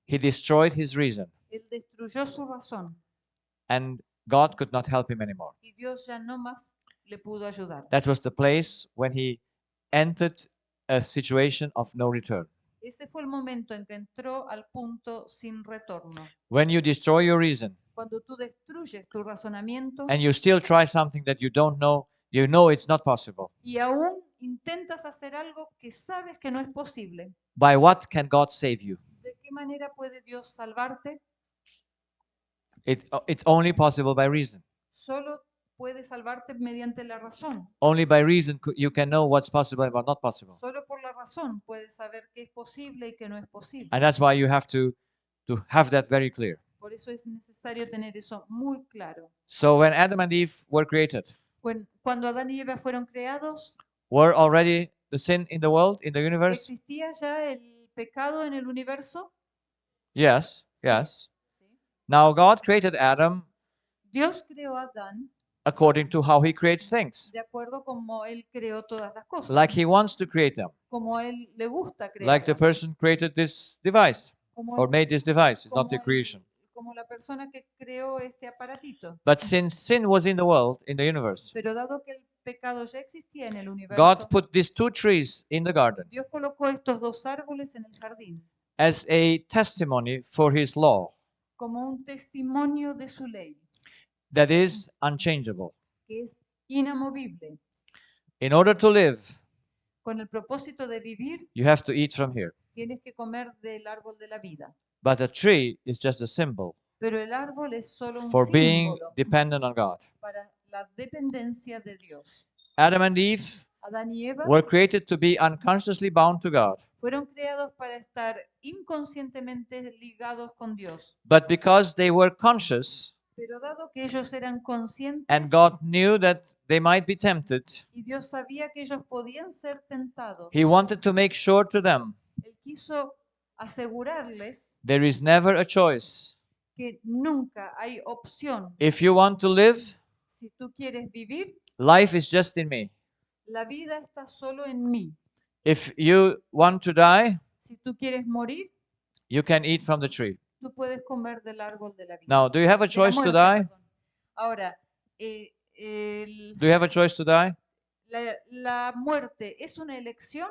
he destroyed his reason, él destruyó su razón and God could not help him anymore. y Dios ya no más le pudo ayudar. That was the place when he entered a situation of no return. Ese fue el momento en que entró al punto sin retorno. When you destroy your reason Cuando tú destruyes tu razonamiento and you still try something that you don't know, you know it's not possible. y aún intentas hacer algo que sabes que no es posible, By what can God save you? ¿de qué manera puede Dios salvarte? It's only possible by reason. Solo puede salvarte mediante la razón. Only by reason you can know what's possible and what's not possible. Solo por la razón puedes saber qué es posible y qué no es posible. And that's why you have to have that very clear. Por eso es necesario tener eso muy claro. So when Adam and Eve were created, Cuando Adán y Eva fueron creados, were already the sin in the world, in the universe? ¿existía ya el pecado en el universo? Yes, yes. Sí. Now God created Adam Dios creó a Adán according to how he creates things, de acuerdo como él creó todas las cosas, like he wants to create them, como a él le gusta crear, like the person created this device or made this device. It's not the creation. como la persona que creó este aparatito. But since sin was in the world, in the universe, Pero dado que el pecado ya existía en el universo, God put these two trees in the garden Dios colocó estos dos árboles en el jardín as a testimony for his law como un testimonio de su ley, that is unchangeable. que es inamovible. In order to live, Con el propósito de vivir, you have to eat from here. tienes que comer del árbol de la vida. But a tree is just a symbol Pero el árbol es solo un for being símbolo dependent on God. para la dependencia de Dios. Adam and Eve Adán y Eva were created to be unconsciously bound to God. fueron creados para estar inconscientemente ligados con Dios. But because they were conscious Pero dado que ellos eran conscientes and God knew that they might be tempted, y Dios sabía que ellos podían ser tentados, he wanted to make sure to them Él quiso asegurarles there is never a choice. que nunca hay opción. If you want to live, Si tú quieres vivir, life is just in me. la vida está solo en mí. If you want to die, Si tú quieres morir, you can eat from the tree. tú puedes comer del árbol de la vida. Now, do you have a De la choice to muerte, die? perdón. Ahora, Do you have a choice to die? la muerte es una elección.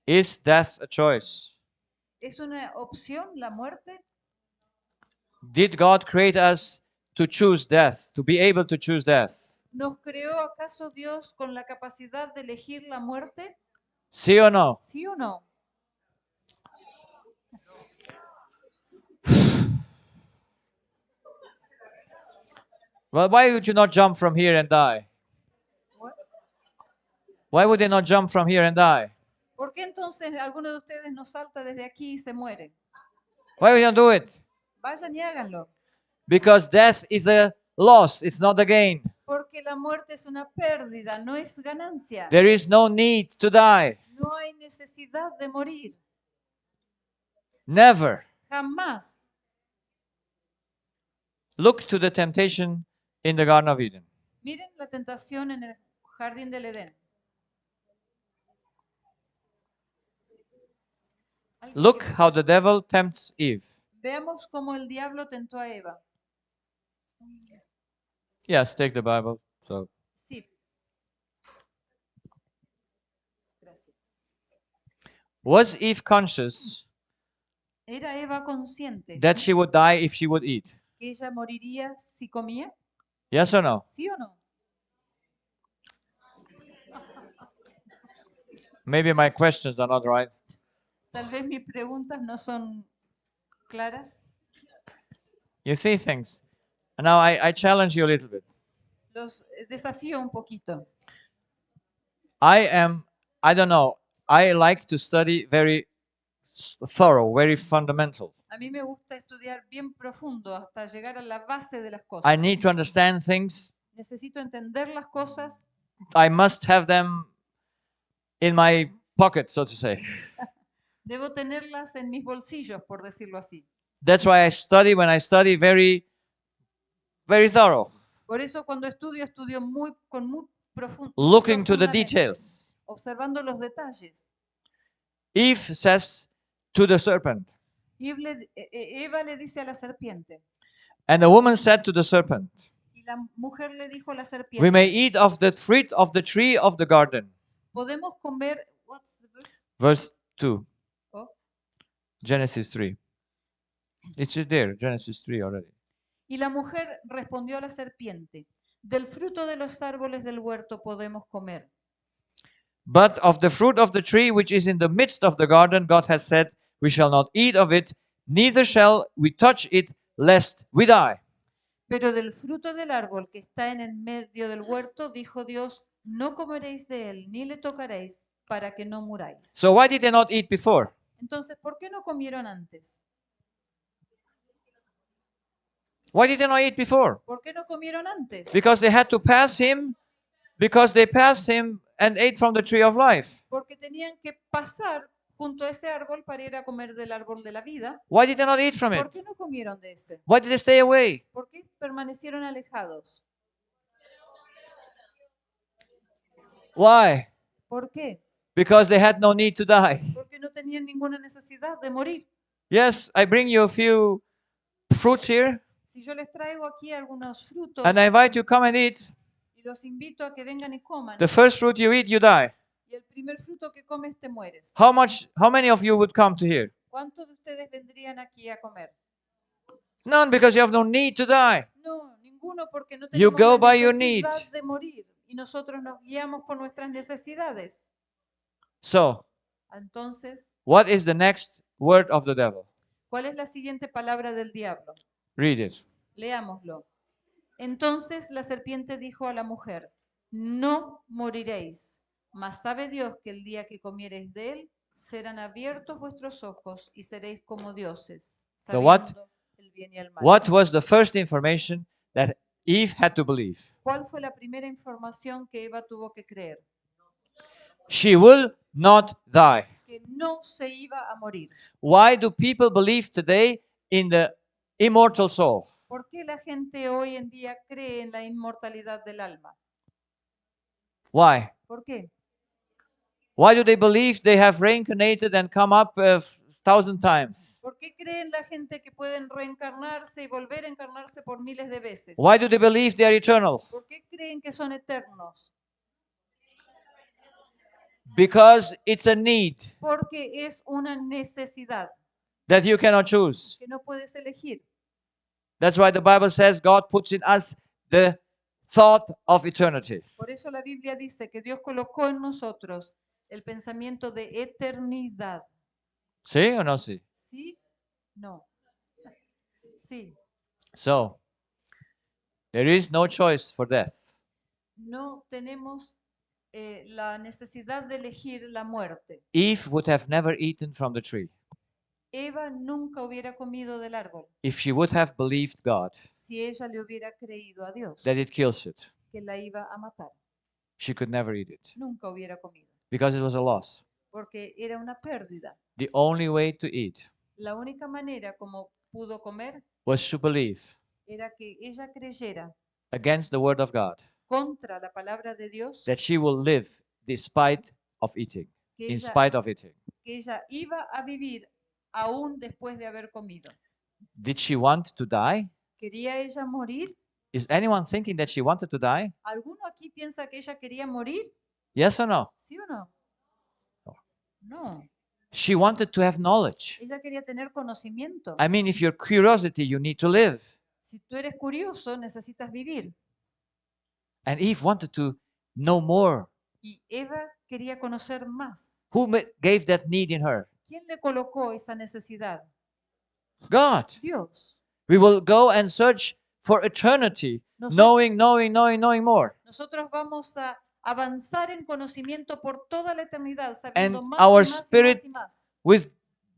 Is death a choice? ¿Es una opción la muerte? Did God create us to choose death, to be able to choose death? ¿Nos creó acaso Dios con la capacidad de elegir la muerte? See or no? ¿Sí o no? Well, why would you not jump from here and die? What? Why would they not jump from here and die? ¿Por qué entonces alguno de ustedes no salta desde aquí y se muere? Why would you not do it? Vayan y háganlo. Because death is a loss, it's not a gain. Porque la muerte es una pérdida, no es ganancia. There is no need to die. No hay necesidad de morir. Never. Jamás. Look to the temptation in the Garden of Eden. Miren la tentación en el jardín del Edén. Look how the devil tempts Eve. Veamos cómo el diablo tentó a Eva. Yes, take the Bible. So, Sí. Gracias. was Eve conscious ¿Era Eva consciente that she would die if she would eat? que ella moriría si comía? Yes or no? ¿Sí o no? Maybe my questions are not right. Tal vez mis preguntas no son claras. You see things. And now I challenge you a little bit. Los desafío un poquito. I am I don't know. I like to study very thorough, very fundamental. A mí me gusta estudiar bien profundo hasta llegar a la base de las I cosas. need to understand things. Necesito entender las cosas. I must have them in my pocket, so to say. Debo tenerlas en mis bolsillos, por decirlo así. That's why I study. When I study, very thorough, Por eso cuando estudio con muy profundo, looking to the details. observando los detalles. Eve says to the serpent, Eva le dice a la serpiente, and the woman said to the serpent, y la mujer le dijo a la "We serpiente, may eat of the fruit of the tree of the garden." podemos comer, what's the verse? Verse 2, Oh. Genesis 3. It's there, Genesis 3 already. Y la mujer respondió a la serpiente, del fruto de los árboles del huerto podemos comer, But of the fruit of the tree which is in the midst of the garden, God has said, "We shall not eat of it, neither shall we touch it, lest we die." pero del fruto del árbol que está en el medio del huerto, dijo Dios, no comeréis de él, ni le tocaréis, para que no muráis. So why did they not eat before? Entonces, ¿por qué no comieron antes? Why did they not eat before? ¿Por qué no comieron antes? Because they had to pass him, because they passed him and ate from the tree of life. Porque tenían que pasar junto a ese árbol para ir a comer del árbol de la vida. Why did they not eat from it? ¿Por qué no comieron de ese? Why did they stay away? ¿Por qué permanecieron alejados? Why? ¿Por qué? Because they had no need to die. Porque no tenían ninguna necesidad de morir. Yes, I bring you a few fruits here, Si yo les traigo aquí algunos frutos and I invite you come and eat. y los invito a que vengan y coman, The first fruit you eat, you die. y el primer fruto que comes te mueres, How many of you would come to here? ¿cuántos de ustedes vendrían aquí a comer? None, because you have no need to die. No, ninguno, porque no You tenemos go la by your necesidad need. de morir y nosotros nos guiamos por nuestras necesidades. So, Entonces, what is the next word of the devil? ¿cuál es la siguiente palabra del diablo? Read it. Leámoslo. Entonces la serpiente dijo a la mujer, no moriréis, mas sabe Dios que el día que comiereis de él, serán abiertos vuestros ojos y seréis como dioses, So what- sabiendo el bien y el mal. What was the first information that Eve had to believe? ¿Cuál fue la primera información que Eva tuvo que creer? She will not die. Que no se iba a morir. Why do people believe today in the immortal soul? ¿Por qué la gente hoy en día cree en la inmortalidad del alma? Why? ¿Por qué? Why do they believe they have reincarnated and come up 1,000 times? ¿Por qué creen la gente que pueden reencarnarse y volver a encarnarse por miles de veces? Why do they believe they are eternal? ¿Por qué creen que son eternos? Because it's a need Porque es una necesidad that you cannot choose. que no puedes elegir. That's why the Bible says God puts in us the thought of eternity. Por eso la Biblia dice que Dios colocó en nosotros el pensamiento de eternidad. See or no see? ¿Sí? No. Sí. So, there is no choice for death. No tenemos la necesidad de elegir la muerte. Eve would have never eaten from the tree Eva nunca hubiera comido del árbol if she would have believed God si ella le hubiera creído a Dios that it kills it. que la iba a matar. She could never eat it Nunca hubiera comido because it was a loss. porque era una pérdida. The only way to eat La única manera como pudo comer was to believe era que ella creyera against the word of God contra la palabra de Dios that she will live despite of eating, que in ella, spite of eating. que ella iba a vivir aún después de haber comido. Did she want to die? ¿Quería ella morir? Is anyone thinking that she wanted to die? ¿Alguno aquí piensa que ella quería morir? Yes or no? ¿Sí o no? No, She wanted to have knowledge. ella quería tener conocimiento. I mean, if you're curiosity, you need to live. Si tú eres curioso, necesitas vivir. And Eve wanted to know more. Y Eva quería conocer más. Who gave that need in her? ¿Quién le colocó esa necesidad? God. Dios. We will go and search for eternity, Nosotros, knowing more. nosotros vamos a avanzar en conocimiento por toda la eternidad, sabiendo And más our y más y más spirit y más. will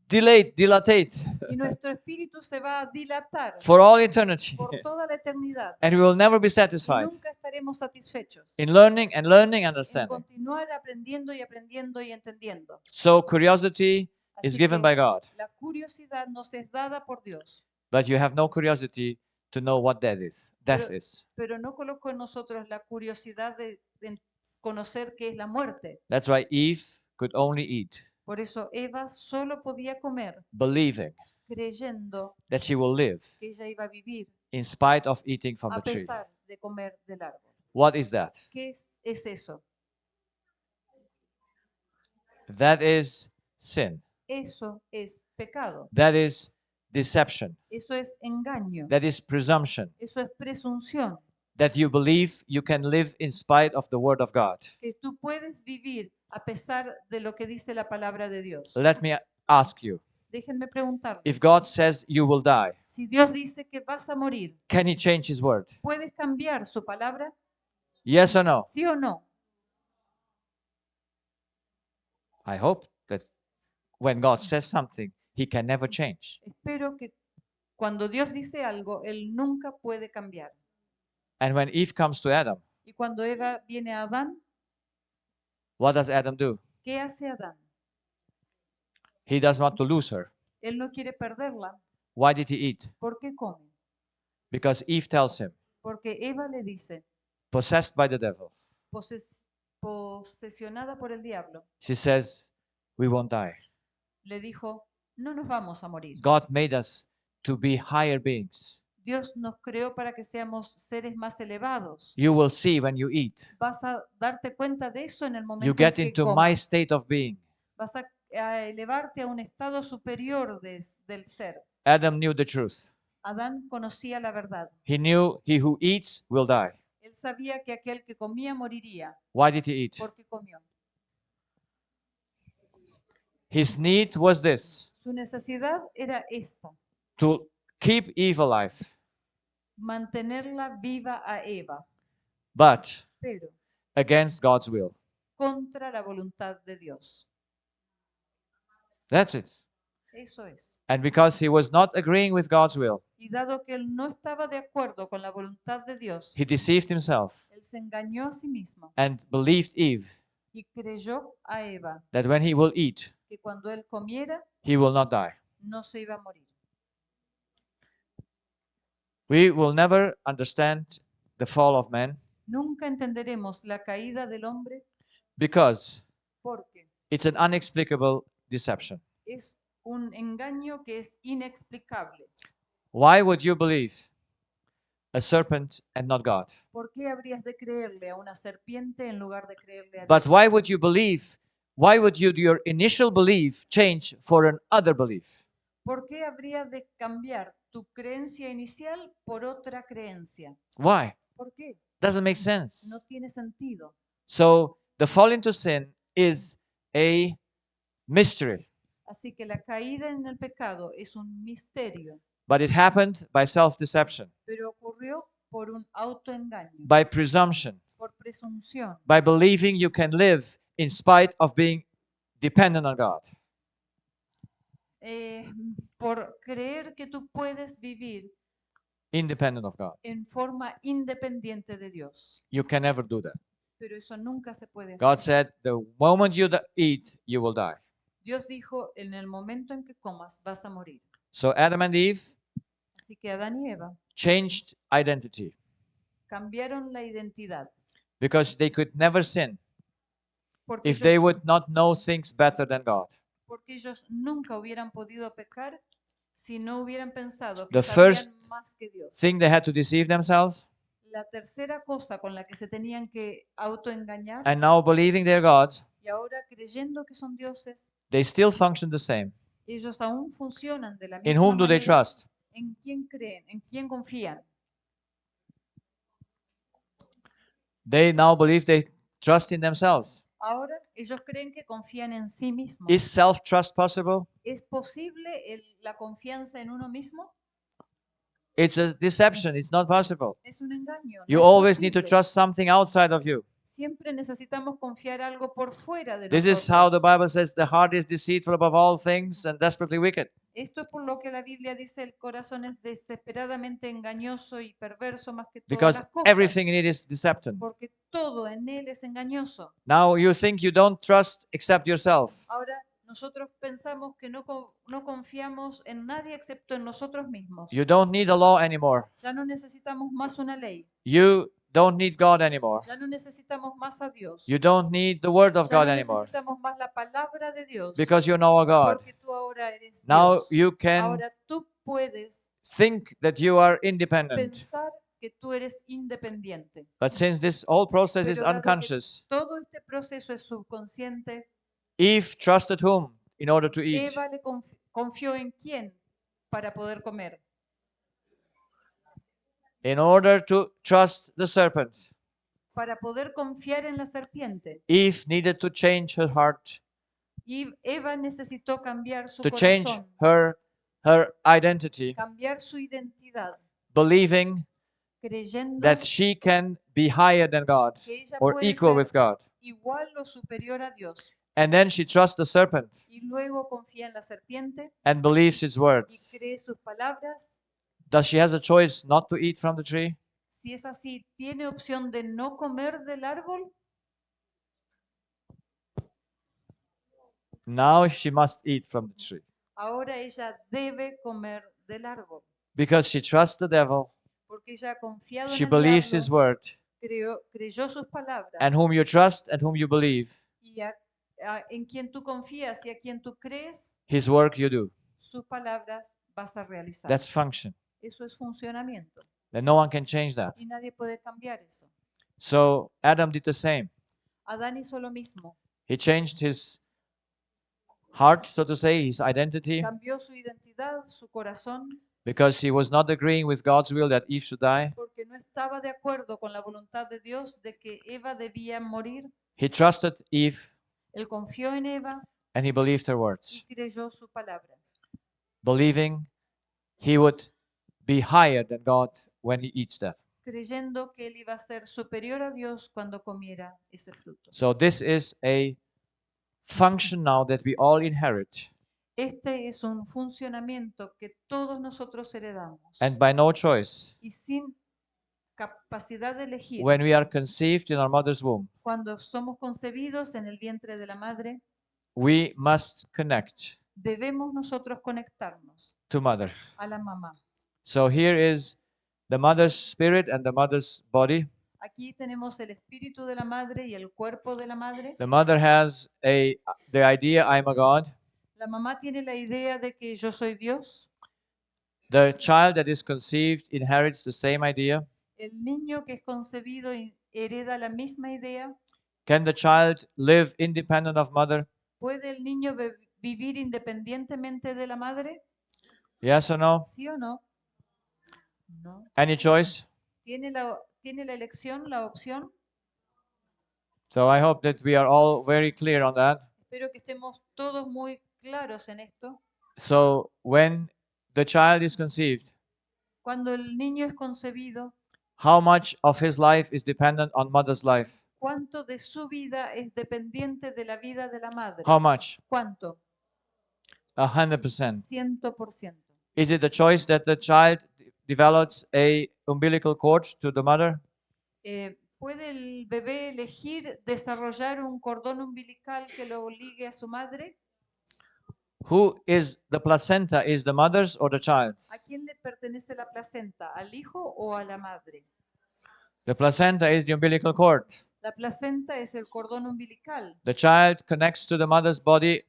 dilatate Y nuestro espíritu se va a dilatar for all eternity. por toda la eternidad. And we will never be Y satisfied nunca estaremos satisfechos in learning and learning, en understanding. continuar aprendiendo y aprendiendo y entendiendo. So curiosity is Así given que by God, la curiosidad nos es dada por Dios, but you have no curiosity to know what that is. Death Pero- is. pero no colocó en nosotros la curiosidad de conocer qué es la muerte. That's why Eve could only eat, Por eso Eva solo podía comer believing creyendo that she will live que ella iba a vivir in spite of eating from a the tree. pesar de comer del árbol. What is that? ¿Qué es eso? That is sin. Eso es pecado. That is deception. Eso es engaño. That is presumption. Eso es presunción. That you believe you can live in spite of the word of God. Que tú puedes vivir a pesar de lo que dice la palabra de Dios. Let me ask you, Déjenme preguntarles. if God says you will die, Si Dios dice que vas a morir, can he change his word? ¿puedes cambiar su palabra? Yes or no? ¿Sí o no? I hope that when God says something, he can never change. Espero que cuando Dios dice algo, Él nunca puede cambiar. And when Eve comes to Adam, Y cuando Eva viene a Adán, what does Adam do? ¿qué hace Adán? He does not to lose her. Él no quiere perderla. Why did he eat? ¿Por qué come? Because Eve tells him, Porque Eva le dice, possessed by the devil, posesionada por el diablo, she says, we won't die. le dijo, no nos vamos a morir. God made us to be higher beings. Dios nos creó para que seamos seres más elevados. You will see when you eat. Vas a darte cuenta de eso en el momento You en get que into my comas. state of being. Vas a elevarte a un estado superior del ser. Adam knew the truth. Adán conocía la verdad. He knew he who eats will die. Él sabía que aquel que comía moriría. Why did he eat? ¿Por qué comió? His need was this, Su necesidad era esta, to keep Eve alive. mantenerla viva a Eva, But pero against God's will. contra la voluntad de Dios. That's it. Eso es. And because he was not agreeing with God's will, Y dado que él no estaba de acuerdo con la voluntad de Dios, he deceived himself él se engañó a sí mismo and believed Eve y creyó a Eva that when he will eat, que cuando él comiera he will not die. no se iba a morir. We will never understand the fall of man Nunca entenderemos la caída del hombre because porque it's an unexplicable deception. es un engaño que es inexplicable. Why would you believe a serpent and not God? ¿Por qué habrías de creerle a una serpiente en lugar de creerle a But Dios? why would you believe? Why would your initial belief change for another belief? ¿Por qué habría de cambiar tu creencia inicial por otra creencia? Why? ¿Por qué? Doesn't make sense. No tiene sentido. So the fall into sin is a mystery, Así que la caída en el pecado es un misterio, but it happened by self-deception, pero ocurrió por un autoengaño, by presumption, por presunción, by believing you can live in spite of being dependent on God. por creer que tú puedes vivir Independent of God. en forma independiente de Dios. You can never do that. Pero eso nunca se puede God hacer. said, the moment you eat, you will die. Dios dijo, en el momento en que comas vas a morir. So Adam and Eve Así que Adán y Eva changed identity cambiaron la identidad because they could never sin porque if they ellos, would not know things better than God. porque ellos nunca hubieran podido pecar si no hubieran pensado que The sabían first más que Dios. Thing they had to deceive themselves, La tercera cosa con la que se tenían que autoengañar and now believing they're God, y ahora creyendo que son dioses, they still function the same. ellos aún funcionan de la In misma whom do they manera. trust? ¿En quién creen? ¿En quién confían? They now believe they trust in themselves. Ahora ellos creen que confían en sí mismos. Is self-trust possible? ¿Es posible la confianza en uno mismo? It's a deception. It's not possible. Es un engaño. No You es always need to posible. trust something outside of you. Siempre necesitamos confiar algo por fuera de This is how the nosotros. Bible says the heart is deceitful above all things and desperately wicked. Esto es por lo que la Biblia dice el corazón es desesperadamente engañoso y perverso más que todas Because las cosas. everything in it is deception. Porque todo en él es engañoso. Now you think you don't trust except yourself. Ahora nosotros pensamos que no confiamos en nadie excepto en nosotros mismos. You don't need a law anymore. Ya no necesitamos más una ley. You don't need God anymore. Ya no necesitamos más a Dios. You don't need the word of Ya God no anymore necesitamos más la palabra de Dios. because you know a God. Porque tú ahora eres Now Dios. you can Ahora tú puedes think that you are independent. pensar que tú eres independiente. But since this whole process is Pero dado que unconscious, todo este proceso es subconsciente, Eve trusted whom in order to eat? Eva le confió en quién para poder comer. In order to trust the serpent, Para poder confiar en la serpiente. Eve needed to change her heart, Y Eva necesitó cambiar su to change corazón, her identity, cambiar su identidad, believing creyendo that she can be higher than God que ella or puede equal ser with God. igual o superior a Dios. And then she trusts the serpent Y luego confía en la serpiente and believes his y words. cree sus palabras. Does she has a choice not to eat from the tree? Si es así, ¿tiene opción de no comer del árbol? Now she must eat from the tree Ahora ella debe comer del árbol. because she trusts the devil, Porque ella ha confiado she en el believes his diablo, word, creyó sus palabras. and whom you trust and whom you believe, Y en quien tú confías y a quien tú crees, his work you do. sus palabras vas a realizar. That's function. Eso es funcionamiento. And no one can change that. Y nadie puede cambiar eso. So Adam did the same. Adán hizo lo mismo. He changed his heart, so to say, his identity, Cambió su identidad, su corazón, because he was not agreeing with God's will that Eve should die. porque no estaba de acuerdo con la voluntad de Dios de que Eva debía morir. He trusted Eve Él confió en Eva and he believed her y words, creyó su palabra, believing he would be higher than God when he eats that. creyendo que él iba a ser superior a Dios cuando comiera ese fruto. So this is a function now that we all inherit, Este es un funcionamiento que todos nosotros heredamos and by no choice. y sin capacidad de elegir. When we are conceived in our mother's womb, Cuando somos concebidos en el vientre de la madre, we must connect debemos nosotros conectarnos to mother. a la mamá. So here is the mother's spirit and the mother's body. Aquí tenemos el espíritu de la madre y el cuerpo de la madre. The mother has the idea, I'm a God. La mamá tiene la idea de que yo soy Dios. The child that is conceived inherits the same idea. El niño que es concebido hereda la misma idea. Can the child live independent of mother? ¿Puede el niño vivir independientemente de la madre? Yes or no? ¿Sí o no? No. Any choice? ¿Tiene la elección, la opción? So I hope that we are all very clear on that. Espero que estemos todos muy claros en esto. So when the child is conceived, Cuando el niño es concebido, how much of his life is dependent on mother's life? ¿cuánto de su vida es dependiente de la vida de la madre? How much? ¿Cuánto? 100%. 100%. Is it a choice that the child develops a umbilical cord to the mother? ¿Puede el bebé elegir desarrollar un cordón umbilical que lo ligue a su madre? Who is the placenta? Is the mother's or the ¿A child's? quién le pertenece la placenta? ¿Al hijo o a la madre? The placenta is the umbilical cord. La placenta es el cordón umbilical. The child connects to the mother's body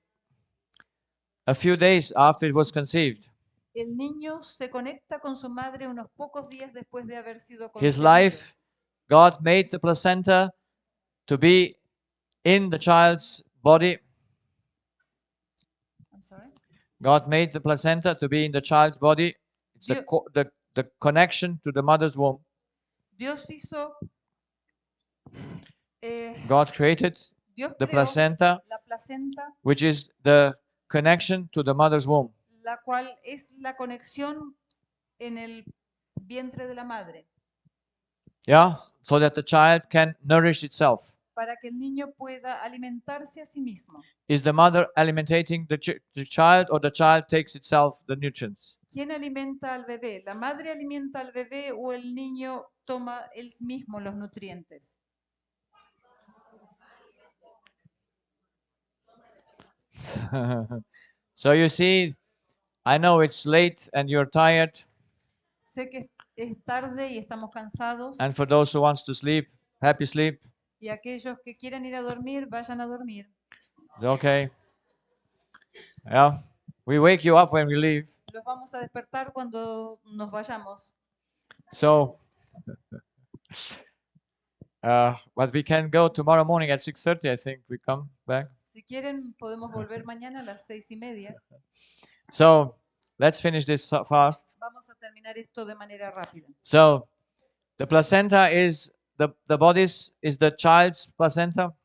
a few days after it was conceived. El niño se conecta con su madre unos pocos días después de haber sido His concebido. life, God made the placenta to be in the child's body. I'm sorry. God made the placenta to be in the child's body. It's Dios- the connection to the mother's womb. Dios hizo, God created Dios the creó placenta, la placenta, which is the connection to the mother's womb. la cual es la conexión en el vientre de la madre. Yeah, so that the child can nourish itself. para que el niño pueda alimentarse a sí mismo. Is the mother alimentating the child, or the child takes itself the nutrients? ¿Quién alimenta al bebé? ¿La madre alimenta al bebé o el niño toma él mismo los nutrientes? So you see, I know it's late and you're tired, Sé que es tarde y estamos cansados and for those who wants to sleep, happy sleep. y aquellos que quieran ir a dormir, vayan a dormir. It's okay. Yeah, we wake you up when we leave. Los vamos a despertar cuando nos vayamos. So, but we can go tomorrow morning at 6:30. I think we come back. Si quieren, podemos volver mañana a las 6:30. So let's finish this fast. Vamos a terminar esto de manera rápida. So the placenta is the body's is the child's placenta,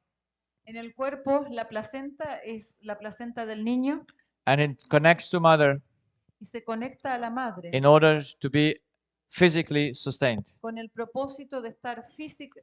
En el cuerpo, la placenta es la placenta del niño and it connects to mother y se conecta a la madre in order to be physically sustained. con el propósito de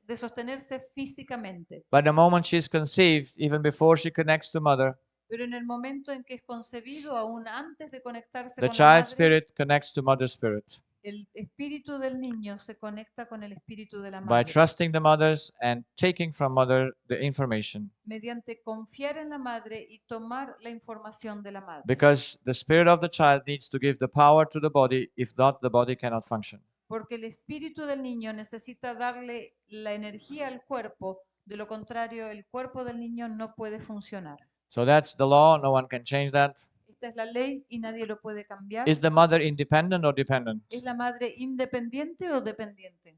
de sostenerse físicamente. But the moment she's conceived, even before she connects to mother, Pero en el momento en que es concebido, aún antes de conectarse the con la child's madre, spirit connects to mother's spirit el espíritu del niño se conecta con el espíritu de la by madre. trusting the mothers and taking from mother the information, Mediante confiar en la madre y tomar la información de la madre. because the spirit of the child needs to give the power to the body. If not, the body cannot function. Porque el espíritu del niño necesita darle la energía al cuerpo, de lo contrario el cuerpo del niño no puede funcionar. So that's the law. No one can change that. Esta es la ley y nadie lo puede cambiar. Is the mother independent or dependent? ¿Es la madre independiente o dependiente?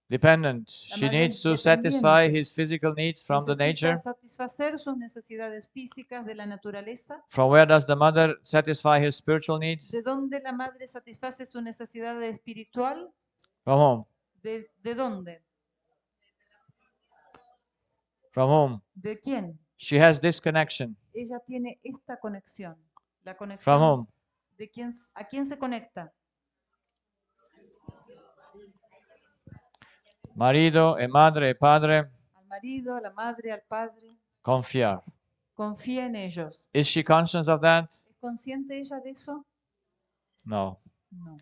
Dependent. La She madre needs to es satisfy dependiente. his physical needs from the Necesita nature. satisfacer sus necesidades físicas de la naturaleza. From where does the mother satisfy his spiritual needs? ¿De dónde la madre satisface su necesidad espiritual? From home. ¿De dónde? From home. ¿De quién? She has this connection. Ella tiene esta conexión. La From conexión home. de quién, ¿a quién se conecta? Marido e madre e padre, Al marido, a la madre, al padre. confiar. Confía en ellos. Is she conscious of that? ¿Es consciente ella de eso? No. No.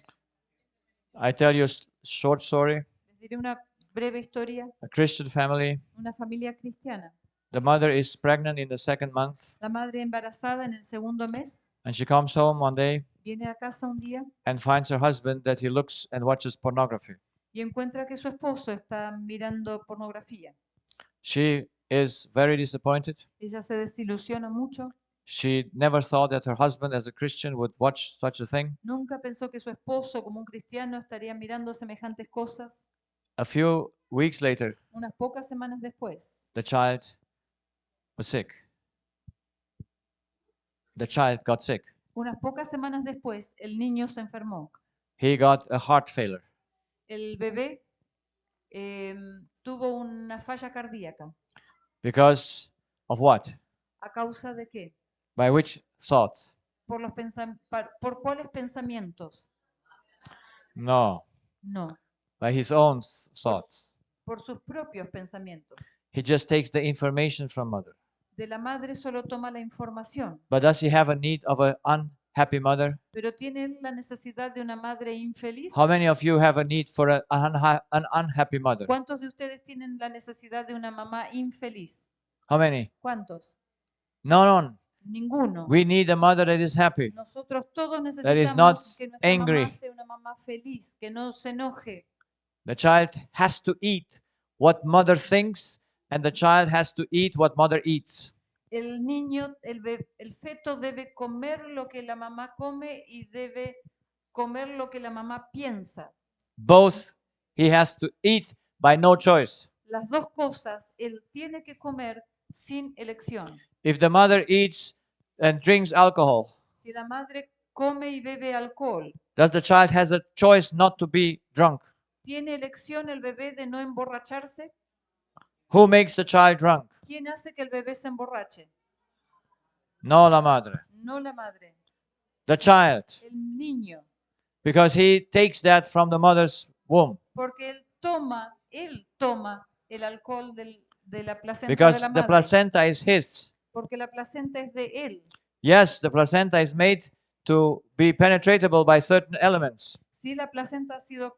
I tell you a short story. Les diré una breve historia. A Christian family. Una familia cristiana. The mother is pregnant in the 2nd month, La madre embarazada en el segundo mes and she comes home one day viene a casa un día and finds her husband that he looks and watches pornography. y encuentra que su esposo está mirando pornografía. She is very disappointed. Ella se desilusiona mucho. She never thought that her husband, as a Christian, would watch such a thing. Nunca pensó que su esposo, como un cristiano, estaría mirando semejantes cosas. A few weeks later, Unas pocas semanas después, the child was sick. The child got sick. unas pocas semanas después, el niño se enfermó. He got a heart failure. El bebé tuvo una falla cardíaca. Because of what? ¿A causa de qué? By which thoughts? ¿Por cuáles pensamientos? No, No, by his own thoughts. por sus propios pensamientos. He just takes the information from mother. De la madre solo toma la información, But does he have a need of an unhappy mother? pero tiene él la necesidad de una madre infeliz. How many of you have a need for an unhappy mother? ¿Cuántos de ustedes tienen la necesidad de una mamá infeliz? How many? ¿Cuántos? No. Ninguno. We need a mother that is happy. Nosotros todos not necesitamos que nuestra angry. mamá sea una mamá feliz, que no se enoje. The child has to eat what mother thinks, and the child has to eat what mother eats. El niño, el feto debe comer lo que la mamá come y debe comer lo que la mamá piensa. Both he has to eat by no choice. Las dos cosas él tiene que comer sin elección. If the mother eats and drinks alcohol, Si la madre come y bebe alcohol, does the child has a choice not to be drunk? ¿tiene elección el bebé de no emborracharse? Who makes the child drunk? ¿Quién hace que el bebé se emborrache? No, la madre. No la madre, The child, el niño, because he takes that from the mother's womb. porque él él toma el alcohol de la placenta de because la the madre, placenta is his. porque la placenta es de él. Yes, the placenta is made to be penetratable by certain elements. Sí, la placenta ha sido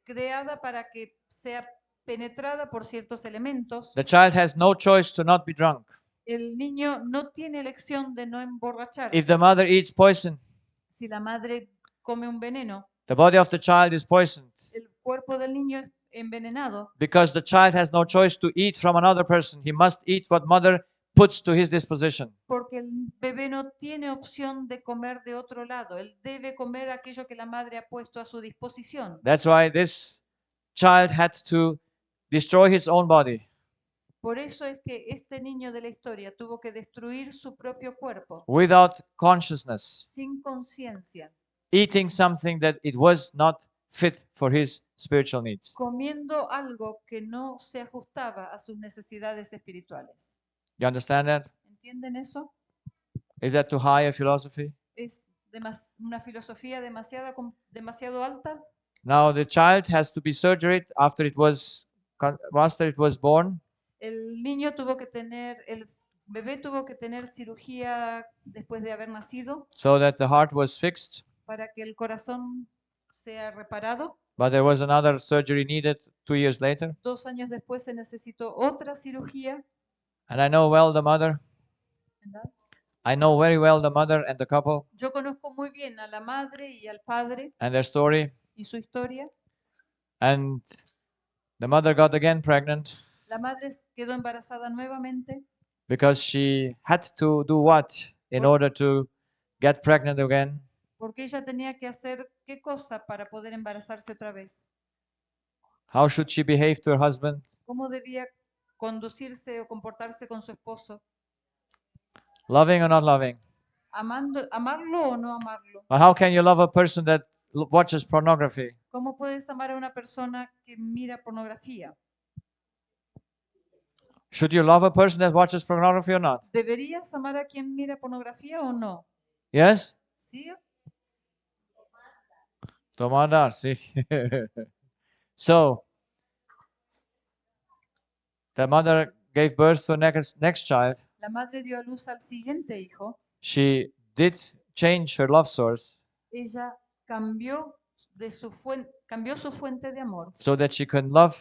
creada para que sea penetrada por ciertos elementos. The child has no choice to not be drunk. El niño no tiene elección de no If emborracharse. the mother eats poison, Si la madre come un veneno, the body of the child is poisoned el cuerpo del niño es envenenado because the child has no choice to eat from another person. He must eat what mother puts to his disposition. porque el bebé no tiene opción de comer de otro lado. Él debe comer aquello que la madre ha puesto a su disposición. That's why this child had to destroy his own body Por eso es que este niño de la historia tuvo que destruir su propio cuerpo without consciousness, sin conciencia, eating something that it was not fit for his spiritual needs. comiendo algo que no se ajustaba a sus necesidades espirituales. You understand that? ¿Entienden eso? Is that too high a philosophy? Es una filosofía demasiado alta. Now the child has to be surgered after it was born, El bebé tuvo que tener cirugía después de haber nacido so that the heart was fixed, para que el corazón sea reparado. but there was another surgery needed 2 years later. 2 años después se necesitó otra cirugía. And I know well the mother. ¿Verdad? I know very well the mother and the couple Yo conozco muy bien a la madre y al padre and their story. y su historia. And the mother got again pregnant La madre quedó embarazada nuevamente because she had to do what in order to get pregnant again? porque ella tenía que hacer qué cosa para poder embarazarse otra vez. How should she behave to her husband? ¿Cómo debía conducirse o comportarse con su esposo? Loving or not loving? ¿Amarlo o no amarlo? But how can you love a person that watches pornography? ¿Cómo puedes amar a una persona que mira pornografía? Should you love a person that watches pornography or not? ¿Deberías amar a quien mira pornografía o no? Yes? ¿Sí? Tomar, see. So, the mother gave birth to next child. La madre dio a luz al siguiente hijo. She did change her love source Ella cambió su fuente de amor, so that she can love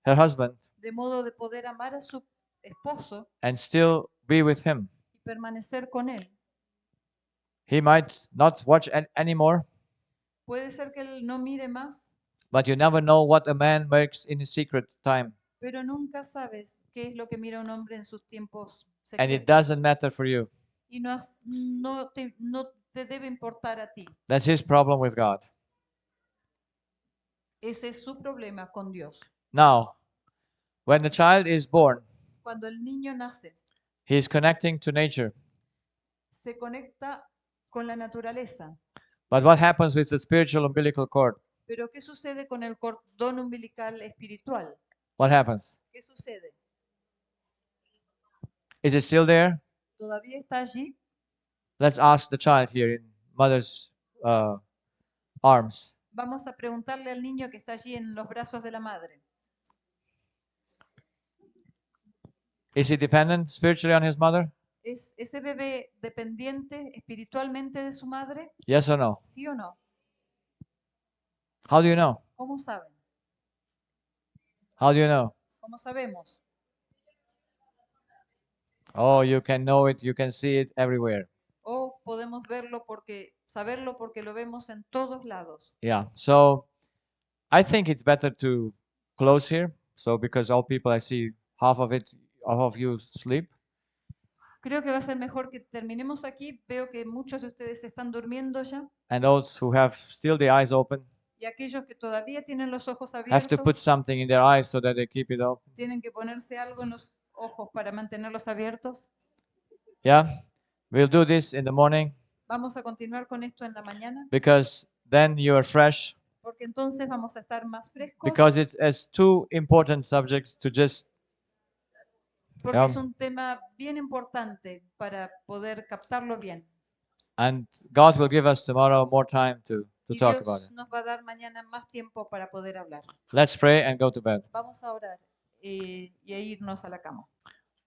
her husband de modo de poder amar a su esposo and still be with him. y permanecer con él. He might not watch anymore, Puede ser que él no mire más, but you never know what a man makes in his secret time. pero nunca sabes qué es lo que mira un hombre en sus tiempos And it secretos. doesn't matter for you. Y no te debe importar a ti. That's his problem with God. Ese es su problema con Dios. Now, when the child is born, Cuando el niño nace, he is connecting to nature. se conecta con la naturaleza. But what happens with the spiritual umbilical cord? Pero ¿qué sucede con el cordón umbilical espiritual? What happens? ¿Qué sucede? Is it still there? ¿Todavía está allí? Let's ask the child here in mother's arms. Vamos a preguntarle al niño que está allí en los brazos de la madre. Is he dependent spiritually on his mother? ¿Es ese bebé dependiente espiritualmente de su madre? Yes or no? ¿Sí o no? How do you know? ¿Cómo saben? How do you know? ¿Cómo sabemos? Oh, you can know it, you can see it everywhere. O podemos saberlo porque lo vemos en todos lados. Yeah. So I think it's better to close here. So because all people I see half of you sleep. Creo que va a ser mejor que terminemos aquí. Veo que muchos de ustedes están durmiendo ya And those who have still the eyes open y aquellos que todavía tienen los ojos have to put abiertos something in their eyes so that they keep it open. tienen que ponerse algo en los ojos para mantenerlos abiertos. Yeah. We'll do this in the morning Vamos a continuar con esto en la mañana because then you are fresh. porque entonces vamos a estar más frescos Because it has two important subjects to just porque yeah. es un tema bien importante para poder captarlo bien. And God will give us tomorrow more time to to Y talk about Dios it. nos va a dar mañana más tiempo para poder hablar. Let's pray and go to bed. Vamos a orar y a irnos a la cama.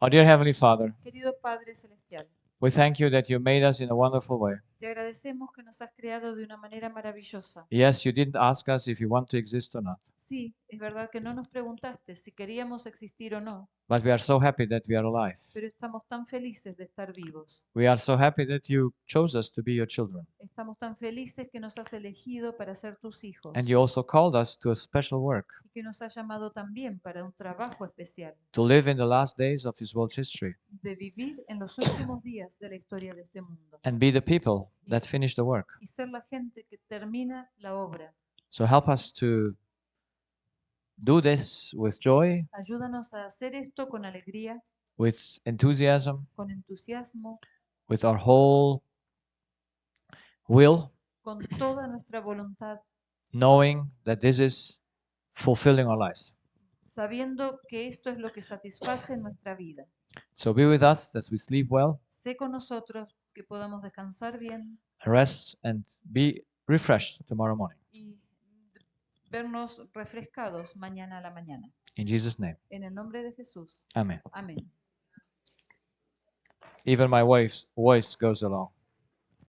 Our dear Heavenly Father, Querido Padre Celestial, we thank you that you made us in a wonderful way. te agradecemos que nos has creado de una manera maravillosa. Yes, you didn't ask us if you want to exist or not, Sí, es verdad que no nos preguntaste si queríamos existir o no, but we are so happy that we are alive. pero estamos tan felices de estar vivos. We are so happy that you chose us to be your children. Estamos tan felices que nos has elegido para ser tus hijos And you also called us to a special work, y que nos has llamado también para un trabajo especial, to live in the last days of this world's history de vivir en los últimos días de la historia de este mundo and be the people that finish the work. y ser la gente que termina la obra. So help us to do this with joy, Ayúdanos a hacer esto con alegría, with enthusiasm, con entusiasmo, with our whole will, con toda nuestra voluntad, knowing that this is fulfilling our lives. sabiendo que esto es lo que satisface nuestra vida. So be with us as we sleep well, Sé con nosotros que podamos descansar bien rest, and be refreshed tomorrow morning. y vernos refrescados mañana a la mañana. In Jesus' name, En el nombre de Jesús. amen. Amén. Even my voice goes along.